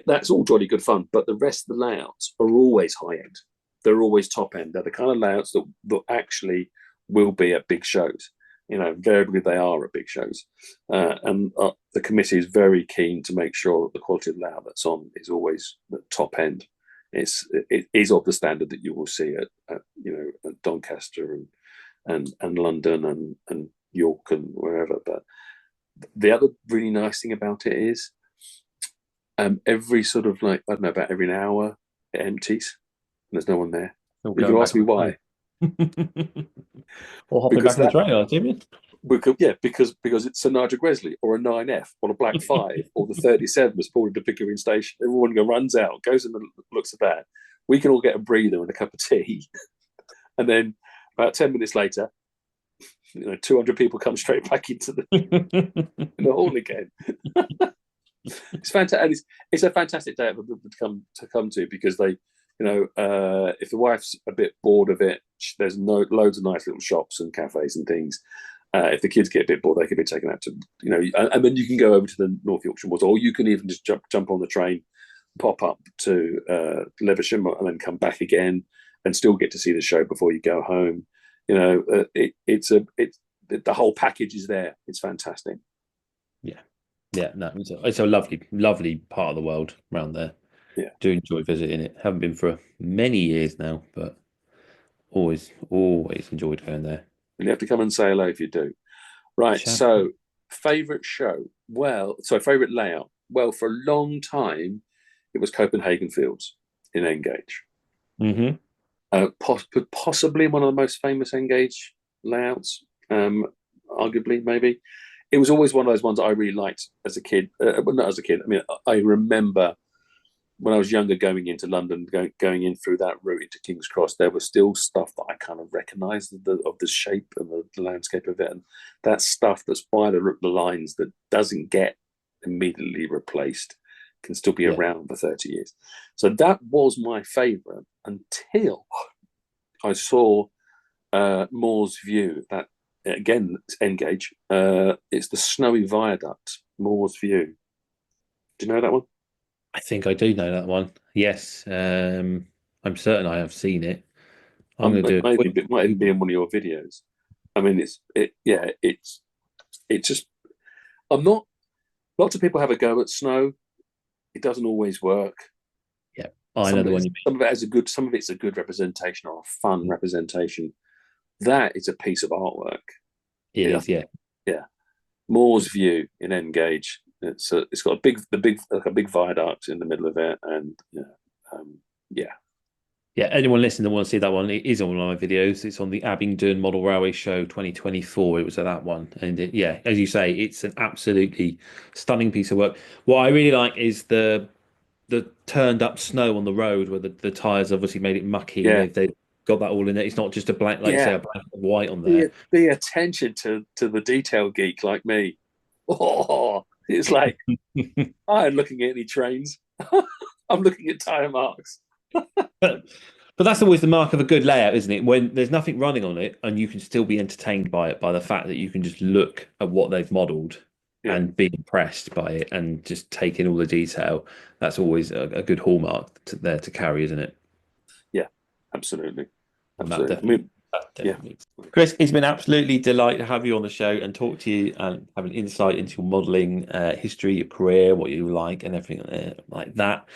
that's all jolly good fun. But the rest of the layouts are always high end. They're always top end. They're the kind of layouts that actually will be at big shows. Invariably they are at big shows, and the committee is very keen to make sure that the quality of layout that's on is always the top end. It is of the standard that you will see at Doncaster and London and York and wherever. But the other really nice thing about it is, every sort of I don't know, about every hour it empties and there's no one there. Did you ask me why? Or hopping back on the train, I assume. Because it's a Nigel Gresley or a 9F or a Black 5 or the 37 was pulled into Pickering Station. Everyone runs out, goes and looks at that. We can all get a breather and a cup of tea. And then about 10 minutes later, 200 people come straight back into the hall again. It's fantastic. It's a fantastic day for people to come to, because they, if the wife's a bit bored of it, there's loads of nice little shops and cafes and things. If the kids get a bit bored, they can be taken out to, and then you can go over to the North Yorkshire Woods, or you can even just jump on the train, pop up to Levisham, and then come back again, and still get to see the show before you go home. It's the whole package is there. It's fantastic. Yeah, no, it's a lovely part of the world around there. Yeah, do enjoy visiting it. Haven't been for many years now, but always enjoyed going there. You have to come and say hello if you do. Right. So, favorite show? Favorite layout? Well, for a long time, it was Copenhagen Fields in Engage. Mm-hmm. Possibly one of the most famous Engage layouts. Arguably, maybe. It was always one of those ones I really liked as a kid. But not as a kid. I mean, I remember when I was younger going into London, going in through that route into King's Cross, there was still stuff that I kind of recognised of the shape and the landscape of it. And that stuff that's by the lines that doesn't get immediately replaced can still be around for 30 years. So that was my favourite until I saw Moore's View. That, again, it's Engage. It's the Snowy Viaduct, Moore's View. Do you know that one? I think I do know that one. Yes, I'm certain I have seen it. I'm going to do it. Might even be in one of your videos. I mean, it's just. Lots of people have a go at snow. It doesn't always work. Yeah, I know the one you mean. Some of it's a good representation or a fun representation. That is a piece of artwork. It is, yeah. Yeah. Moore's View in Engage. It's got a big viaduct in the middle of it, and anyone listening that wants to see that one, it is on one of my videos. It's on the Abingdon Model Railway Show 2024. It was at that one, and as you say, it's an absolutely stunning piece of work. What I really like is the turned up snow on the road, where the tires obviously made it mucky. Yeah. They've got that all in it. It's not just a blank, like you say, a blank of white on there. The attention to the detail geek like me. Oh, it's like I'm looking at any trains. I'm looking at tire marks. But that's always the mark of a good layout, isn't it? When there's nothing running on it and you can still be entertained by it, by the fact that you can just look at what they've modelled and be impressed by it and just take in all the detail. That's always a good hallmark there to carry, isn't it? Yeah, absolutely. Definitely. Chris, it's been absolutely delight to have you on the show and talk to you and have an insight into your modelling history, your career, what you like, and everything like that.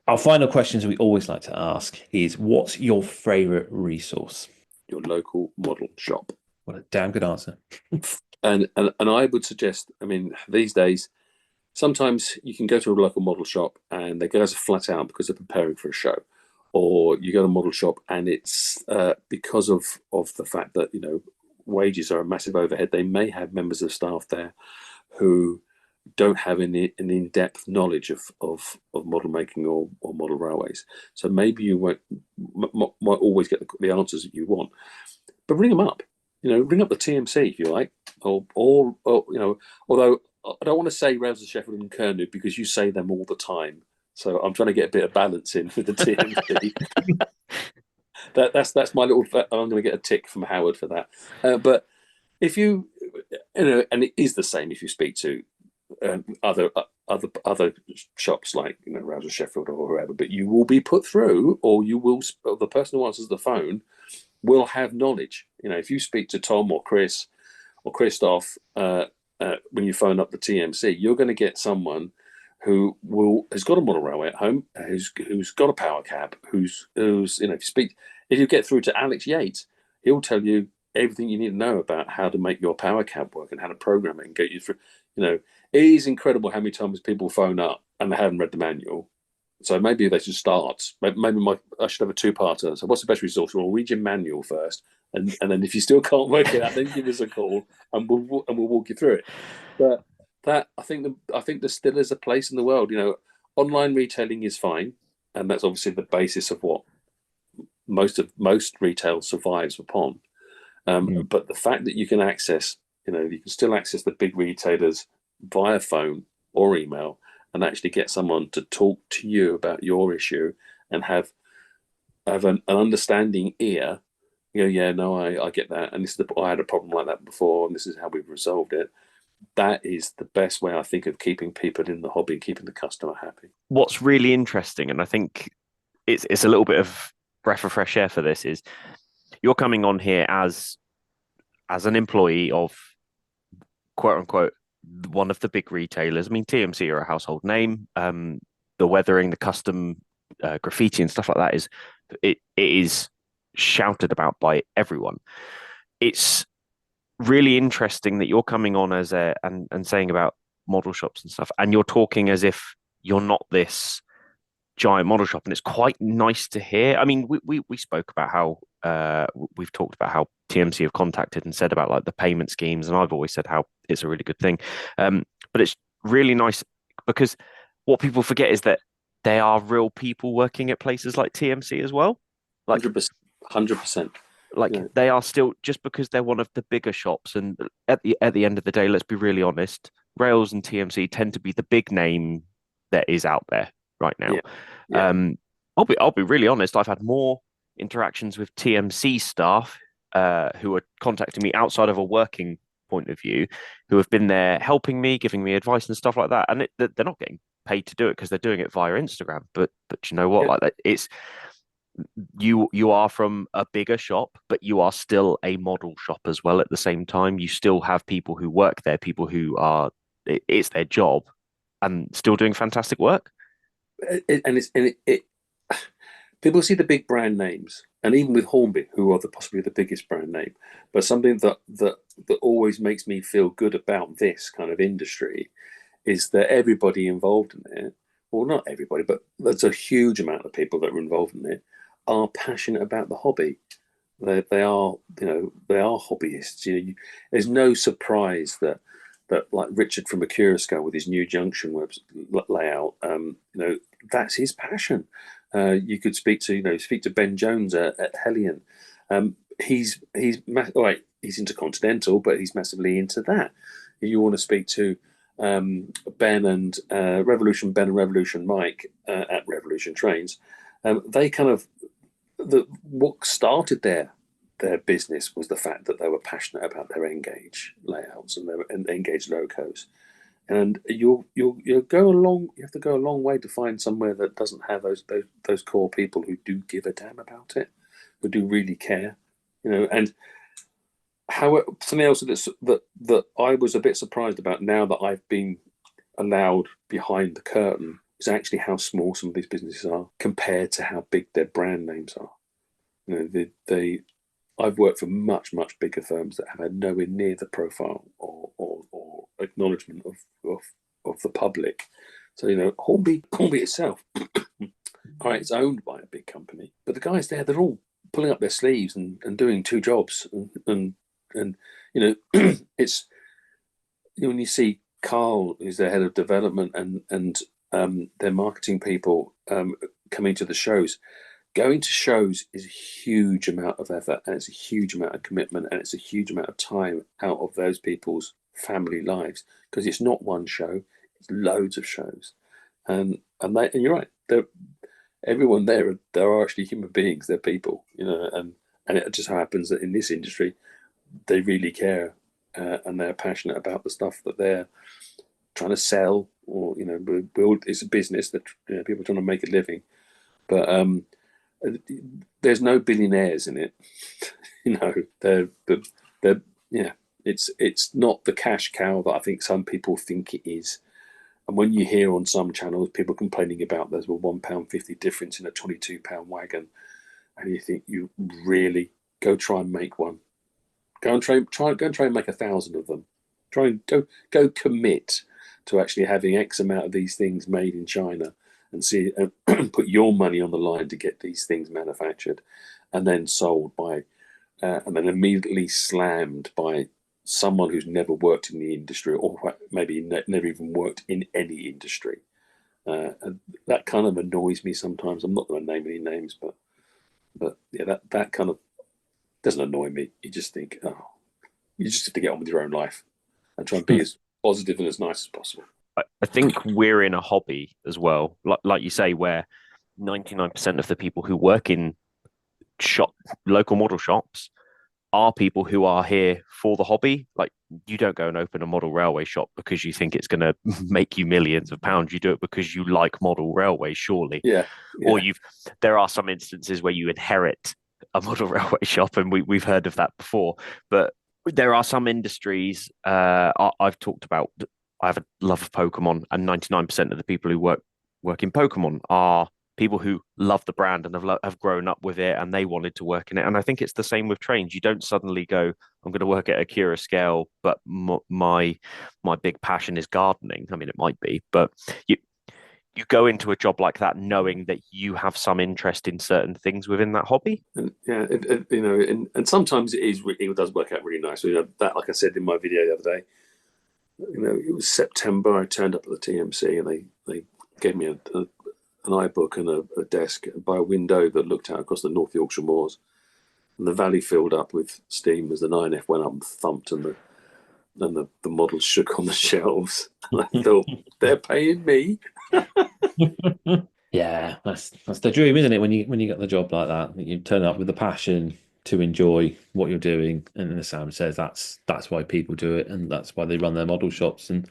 Our final questions we always like to ask is, what's your favourite resource? Your local model shop. What a damn good answer. And I would suggest, I mean, these days, sometimes you can go to a local model shop and they go flat out because they're preparing for a show. Or you go to a model shop and it's because of the fact that, wages are a massive overhead. They may have members of staff there who don't have an in-depth knowledge of model making or model railways. So maybe you might always get the answers that you want. But ring them up. Ring up the TMC if you like. Or although I don't want to say Rails of Sheffield and Kernow because you say them all the time. So I'm trying to get a bit of balance in with the TMC. That's my little. I'm going to get a tick from Howard for that. But if you and it is the same if you speak to other shops like Rails of Sheffield or whoever. But you will be put through, or the person who answers the phone will have knowledge. If you speak to Tom or Chris or Christoph, when you phone up the TMC, you're going to get someone who has got a model railway at home, who's got a power cab, who's if you get through to Alex Yates, he'll tell you everything you need to know about how to make your power cab work and how to program it and get you through. It is incredible how many times people phone up and they haven't read the manual. So maybe they should start. Maybe I should have a two-parter. So what's the best resource? We'll read your manual first, and then if you still can't work it out, then give us a call and we'll walk you through it. But that I think there still is a place in the world. Online retailing is fine, and that's obviously the basis of what most retail survives upon. But the fact that you can access, you can still access the big retailers via phone or email, and actually get someone to talk to you about your issue and have an understanding ear. I get that, and I had a problem like that before, and this is how we've resolved it. That is the best way, I think, of keeping people in the hobby, keeping the customer happy. What's really interesting, and I think it's a little bit of breath of fresh air for this, is you're coming on here as an employee of, quote unquote, one of the big retailers. I mean, TMC are a household name. The weathering, the custom graffiti and stuff like that it is shouted about by everyone. It's really interesting that you're coming on as and saying about model shops and stuff, and you're talking as if you're not this giant model shop, and it's quite nice to hear. I mean, we spoke about how we've talked about how TMC have contacted and said about like the payment schemes, and I've always said how it's a really good thing. But it's really nice because what people forget is that they are real people working at places like TMC as well. Like 100%. Like they are still, just because they're one of the bigger shops, and at the end of the day, let's be really honest, Rails and TMC tend to be the big name that is out there right now. Yeah. I'll be really honest. I've had more interactions with TMC staff who are contacting me outside of a working point of view, who have been there helping me, giving me advice and stuff like that. And they're not getting paid to do it because they're doing it via Instagram. But you know what? Yeah. Like it's you are from a bigger shop, but you are still a model shop as well. At the same time, you still have people who work there, people who are it's their job and still doing fantastic work. People see the big brand names, and even with Hornby, who are possibly the biggest brand name, but something that always makes me feel good about this kind of industry is that everybody involved in it, well, not everybody, but there's a huge amount of people that are involved in it, are passionate about the hobby. They are hobbyists. There's no surprise that like Richard from Accurascale with his new junction web layout, that's his passion. You could speak to Ben Jones at Hellion. He's intercontinental, but he's massively into that. If you want to speak to Ben and Revolution Ben and Revolution Mike at Revolution Trains, they kind of what started their business was the fact that they were passionate about their Engage layouts and their Engage logos. And you have to go a long way to find somewhere that doesn't have those core people who do give a damn about it, who do really care, And something else that I was a bit surprised about now that I've been allowed behind the curtain is actually how small some of these businesses are compared to how big their brand names are. I've worked for much bigger firms that have had nowhere near the profile or acknowledgement of the public. So Hornby itself, all right, it's owned by a big company, but the guys there, they're all pulling up their sleeves and doing two jobs, and it's when you see Carl, who's the head of development, and their marketing people coming to the shows. Going to shows is a huge amount of effort, and it's a huge amount of commitment, and it's a huge amount of time out of those people's family lives, because it's not one show, it's loads of shows. And you're right, everyone there are actually human beings, they're people, and it just happens that in this industry they really care, and they're passionate about the stuff that they're trying to sell, or build. It's a business that people are trying to make a living, but there's no billionaires in it. They're It's not the cash cow that I think some people think it is. And when you hear on some channels people complaining about there's a £1.50 difference in a £22 wagon, and you think, you really go try and make one. Go and try and make 1,000 of them. Try and go commit to actually having X amount of these things made in China, and see put your money on the line to get these things manufactured, and then sold by, and then immediately slammed by someone who's never worked in the industry, or maybe never even worked in any industry. And that kind of annoys me sometimes. I'm not going to name any names, but yeah, that kind of doesn't annoy me. You just think, oh, you just have to get on with your own life and try and be as positive and as nice as possible. I think we're in a hobby as well, like you say, where 99% of the people who work in local model shops are people who are here for the hobby. Like, you don't go and open a model railway shop because you think it's going to make you millions of pounds. You do it because you like model railways, surely. Yeah. Or there are some instances where you inherit a model railway shop, and we've heard of that before. But there are some industries I've talked about. I have a love of Pokemon, and 99% of the people who work in Pokemon are people who love the brand and have grown up with it, and they wanted to work in it. And I think it's the same with trains. You don't suddenly go, I'm going to work at Akira scale, but my big passion is gardening. I mean, it might be, but you go into a job like that knowing that you have some interest in certain things within that hobby. And yeah, and sometimes it does work out really nice. That, like I said in my video the other day, it was September. I turned up at the TMC, and they gave me an iBook and a desk by a window that looked out across the North Yorkshire moors, and the valley filled up with steam as the 9F went up and thumped, and the models shook on the shelves. And I thought, they're paying me. Yeah, that's the dream, isn't it? When you get the job like that, you turn up with the passion to enjoy what you're doing, and as Sam says, that's why people do it, and that's why they run their model shops. And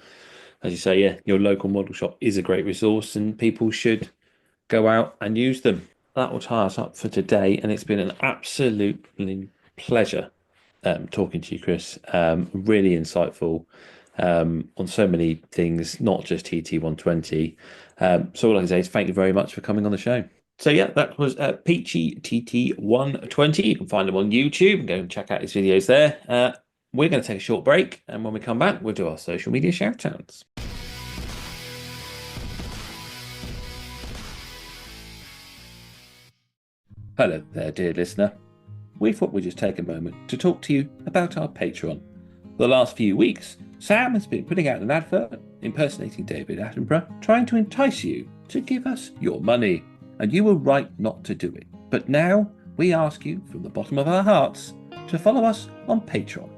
as you say, yeah, your local model shop is a great resource, and people should go out and use them. That will tie us up for today, and it's been an absolute pleasure talking to you, Chris. Really insightful on so many things, not just TT120. So all I can say is thank you very much for coming on the show. So yeah, that was Peachy TT120. You can find him on YouTube and go and check out his videos there. We're going to take a short break, and when we come back, we'll do our social media shout-outs. Hello there, dear listener. We thought we'd just take a moment to talk to you about our Patreon. For the last few weeks, Sam has been putting out an advert impersonating David Attenborough, trying to entice you to give us your money. And you were right not to do it. But now we ask you from the bottom of our hearts to follow us on Patreon.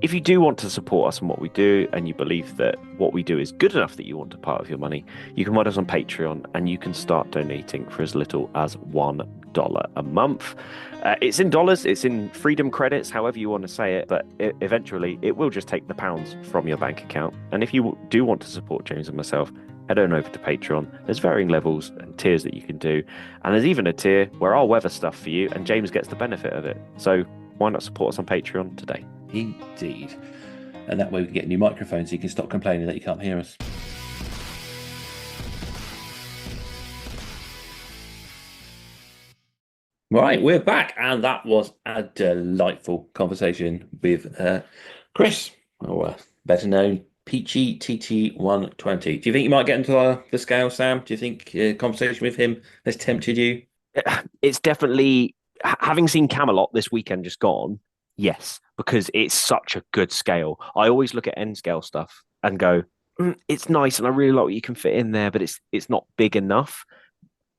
If you do want to support us in what we do, and you believe that what we do is good enough that you want a part of your money, you can find us on Patreon, and you can start donating for as little as $1 a month. It's in dollars, it's in freedom credits, however you want to say it, but eventually it will just take the pounds from your bank account. And if you do want to support James and myself, head on over to Patreon. There's varying levels and tiers that you can do, and there's even a tier where I'll weather stuff for you and James gets the benefit of it. So why not support us on Patreon today? Indeed. And that way we can get a new microphone so you can stop complaining that you can't hear us. Right, we're back, and that was a delightful conversation with Chris, or better known, Peachy TT120. Do you think you might get into the scale, Sam? Do you think conversation with him has tempted you? It's definitely, having seen Camelot this weekend just gone, yes, because it's such a good scale. I always look at N scale stuff and go, it's nice and I really like what you can fit in there, but it's not big enough.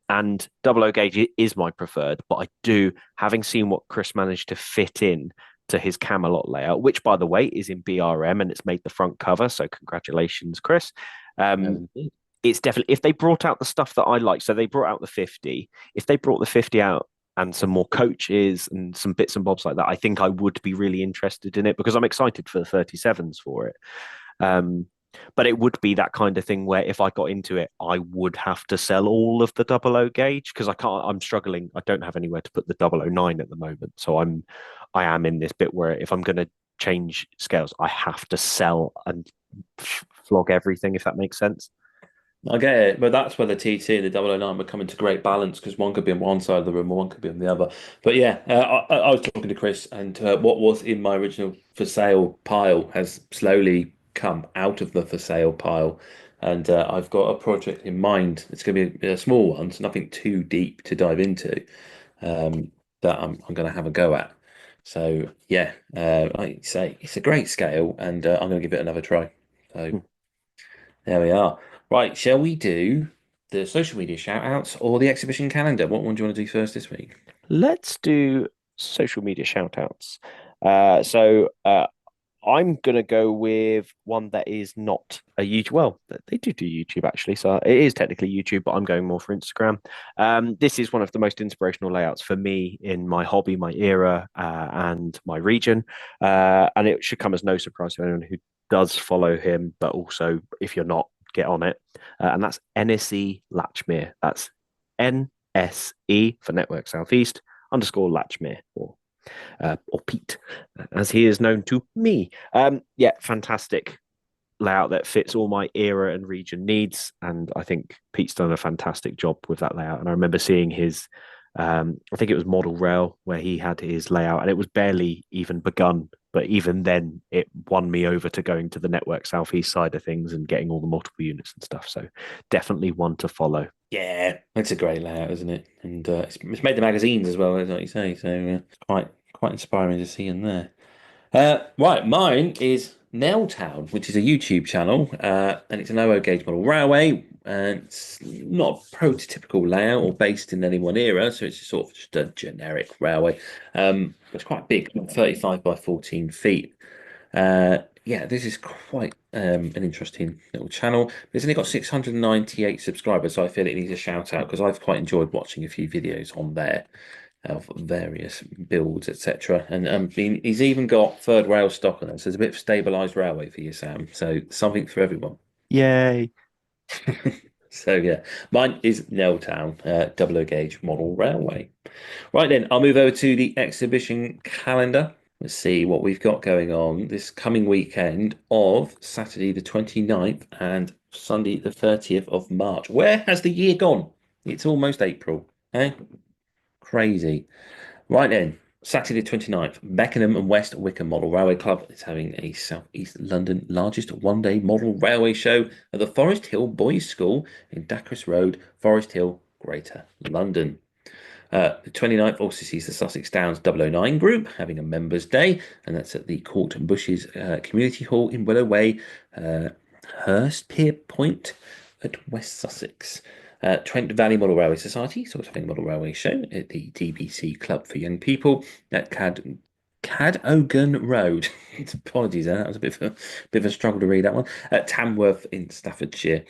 And 00 gauge is my preferred, but I do, having seen what Chris managed to fit in to his Camelot layout, which by the way is in BRM and it's made the front cover. So congratulations, Chris. It's definitely, if they brought out the stuff that I like, so they brought out the 50, if they brought the 50 out and some more coaches and some bits and bobs like that, I think I would be really interested in it because I'm excited for the 37s for it. But it would be that kind of thing where if I got into it, I would have to sell all of the 00 gauge because I'm struggling. I don't have anywhere to put the 009 at the moment. So I am in this bit where if I'm going to change scales. I have to sell and flog everything, if that makes sense. I get it, but that's where the TT and the 009 would come into great balance because one could be on one side of the room or one could be on the other. But yeah, I was talking to Chris, and what was in my original for sale pile has slowly come out of the for sale pile. And I've got a project in mind. It's going to be a small one, so nothing too deep to dive into, that I'm going to have a go at. So yeah, like you say, it's a great scale, and I'm going to give it another try. So there we are. Right, shall we do the social media shout outs or the exhibition calendar? What one do you want to do first this week? Let's do social media shout outs. I'm going to go with one that is not a YouTube. Well, they do YouTube actually. So it is technically YouTube, but I'm going more for Instagram. This is one of the most inspirational layouts for me in my hobby, my era, and my region. And it should come as no surprise to anyone who does follow him, but also if you're not, get on it. And that's NSE Latchmere. That's NSE for Network Southeast _ Latchmere, or Pete, as he is known to me. Yeah, fantastic layout that fits all my era and region needs. And I think Pete's done a fantastic job with that layout. And I remember seeing his, I think it was Model Rail, where he had his layout and it was barely even begun. But even then, it won me over to going to the Network Southeast side of things and getting all the multiple units and stuff. So definitely one to follow. Yeah, it's a great layout, isn't it? And it's made the magazines as well, like you say. So quite inspiring to see in there. Right, mine is Nailtown, which is a YouTube channel, and it's an 00 gauge model railway. And it's not a prototypical layout or based in any one era, so it's sort of just a generic railway. It's quite big, 35 by 14 feet. Yeah, this is quite an interesting little channel. It's only got 698 subscribers, so I feel it needs a shout out because I've quite enjoyed watching a few videos on there of various builds, etc. And he's even got third rail stock on there, so there's a bit of stabilized railway for you, Sam. So something for everyone. Yay. So yeah, mine is Nailtown, 00 gauge model railway. Right then, I'll move over to the exhibition calendar. Let's see what we've got going on this coming weekend of Saturday the 29th and Sunday the 30th of March. Where has the year gone? It's almost April, eh? Crazy. Right then, Saturday the 29th, Beckenham and West Wickham Model Railway Club is having a South East London largest one-day model railway show at the Forest Hill Boys' School in Dacres Road, Forest Hill, Greater London. The 29th also sees the Sussex Downs 009 group having a members' day, and that's at the Court and Bushes Community Hall in Willow Way, Hurstpier Point at West Sussex. Trent Valley Model Railway Society, so it's having a model railway show at the DBC Club for Young People at Cadogan Road. Apologies, that was a bit of a struggle to read that one. At Tamworth in Staffordshire.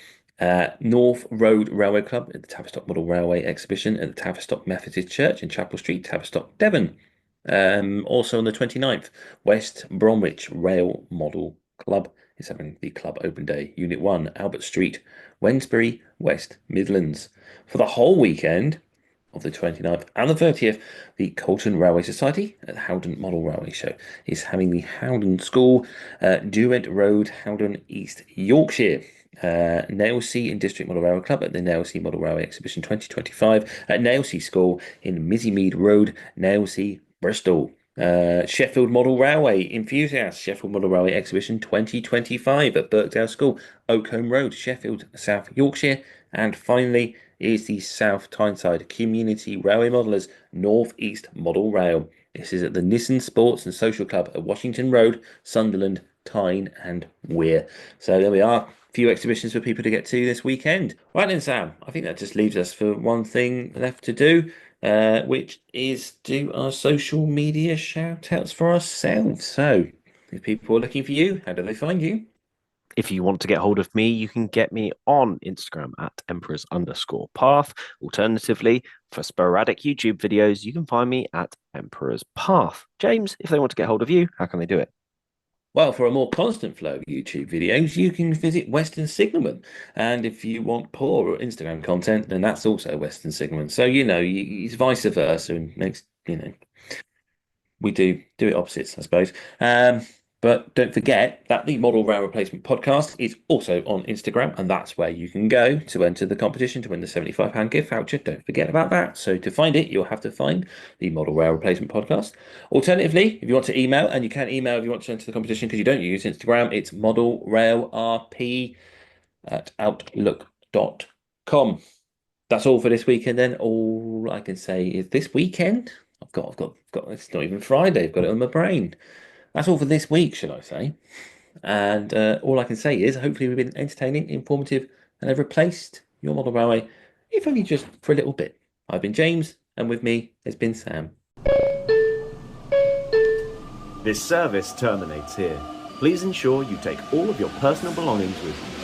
North Road Railway Club at the Tavistock Model Railway Exhibition at the Tavistock Methodist Church in Chapel Street, Tavistock, Devon. Also on the 29th, West Bromwich Rail Model Club is having the Club Open Day, Unit 1, Albert Street, Wednesbury, West Midlands. For the whole weekend of the 29th and the 30th, the Colton Railway Society at the Howden Model Railway Show is having the Howden School, Duet Road, Howden, East Yorkshire. Nailsea and District Model Railway Club at the Nailsea Model Railway Exhibition 2025 at Nailsea School in Mizzymead Road, Nailsea, Bristol. Sheffield Model Railway Enthusiast Sheffield Model Railway Exhibition 2025 at Birkdale School, Oakham Road, Sheffield, South Yorkshire. And finally is the South Tyneside Community Railway Modelers North East Model Rail. This is at the Nissan Sports and Social Club at Washington Road, Sunderland, Tyne and Weir. So there we are. Few exhibitions for people to get to this weekend. Right then, Sam, I think that just leaves us for one thing left to do, which is do our social media shout outs for ourselves. So if people are looking for you, how do they find you? If you want to get hold of me, you can get me on Instagram at emperors_path. Alternatively, for sporadic YouTube videos, you can find me at Emperor's Path. James, if they want to get hold of you, how can they do it? Well, for a more constant flow of YouTube videos, you can visit Western Signalman. And if you want poor Instagram content, then that's also Western Signalman. So, it's vice versa. And makes, we do it opposites, I suppose. But don't forget that the Model Rail Replacement podcast is also on Instagram, and that's where you can go to enter the competition to win the £75 gift voucher. Don't forget about that. So to find it, you'll have to find the Model Rail Replacement podcast. Alternatively, if you want to email, and you can email if you want to enter the competition because you don't use Instagram, it's modelrailrp@outlook.com. That's all for this weekend then. All I can say is this weekend, I've got, it's not even Friday, I've got it on my brain. That's all for this week, should I say. And all I can say is hopefully we've been entertaining, informative, and have replaced your model railway, if only just for a little bit. I've been James, and with me has been Sam. This service terminates here. Please ensure you take all of your personal belongings with you.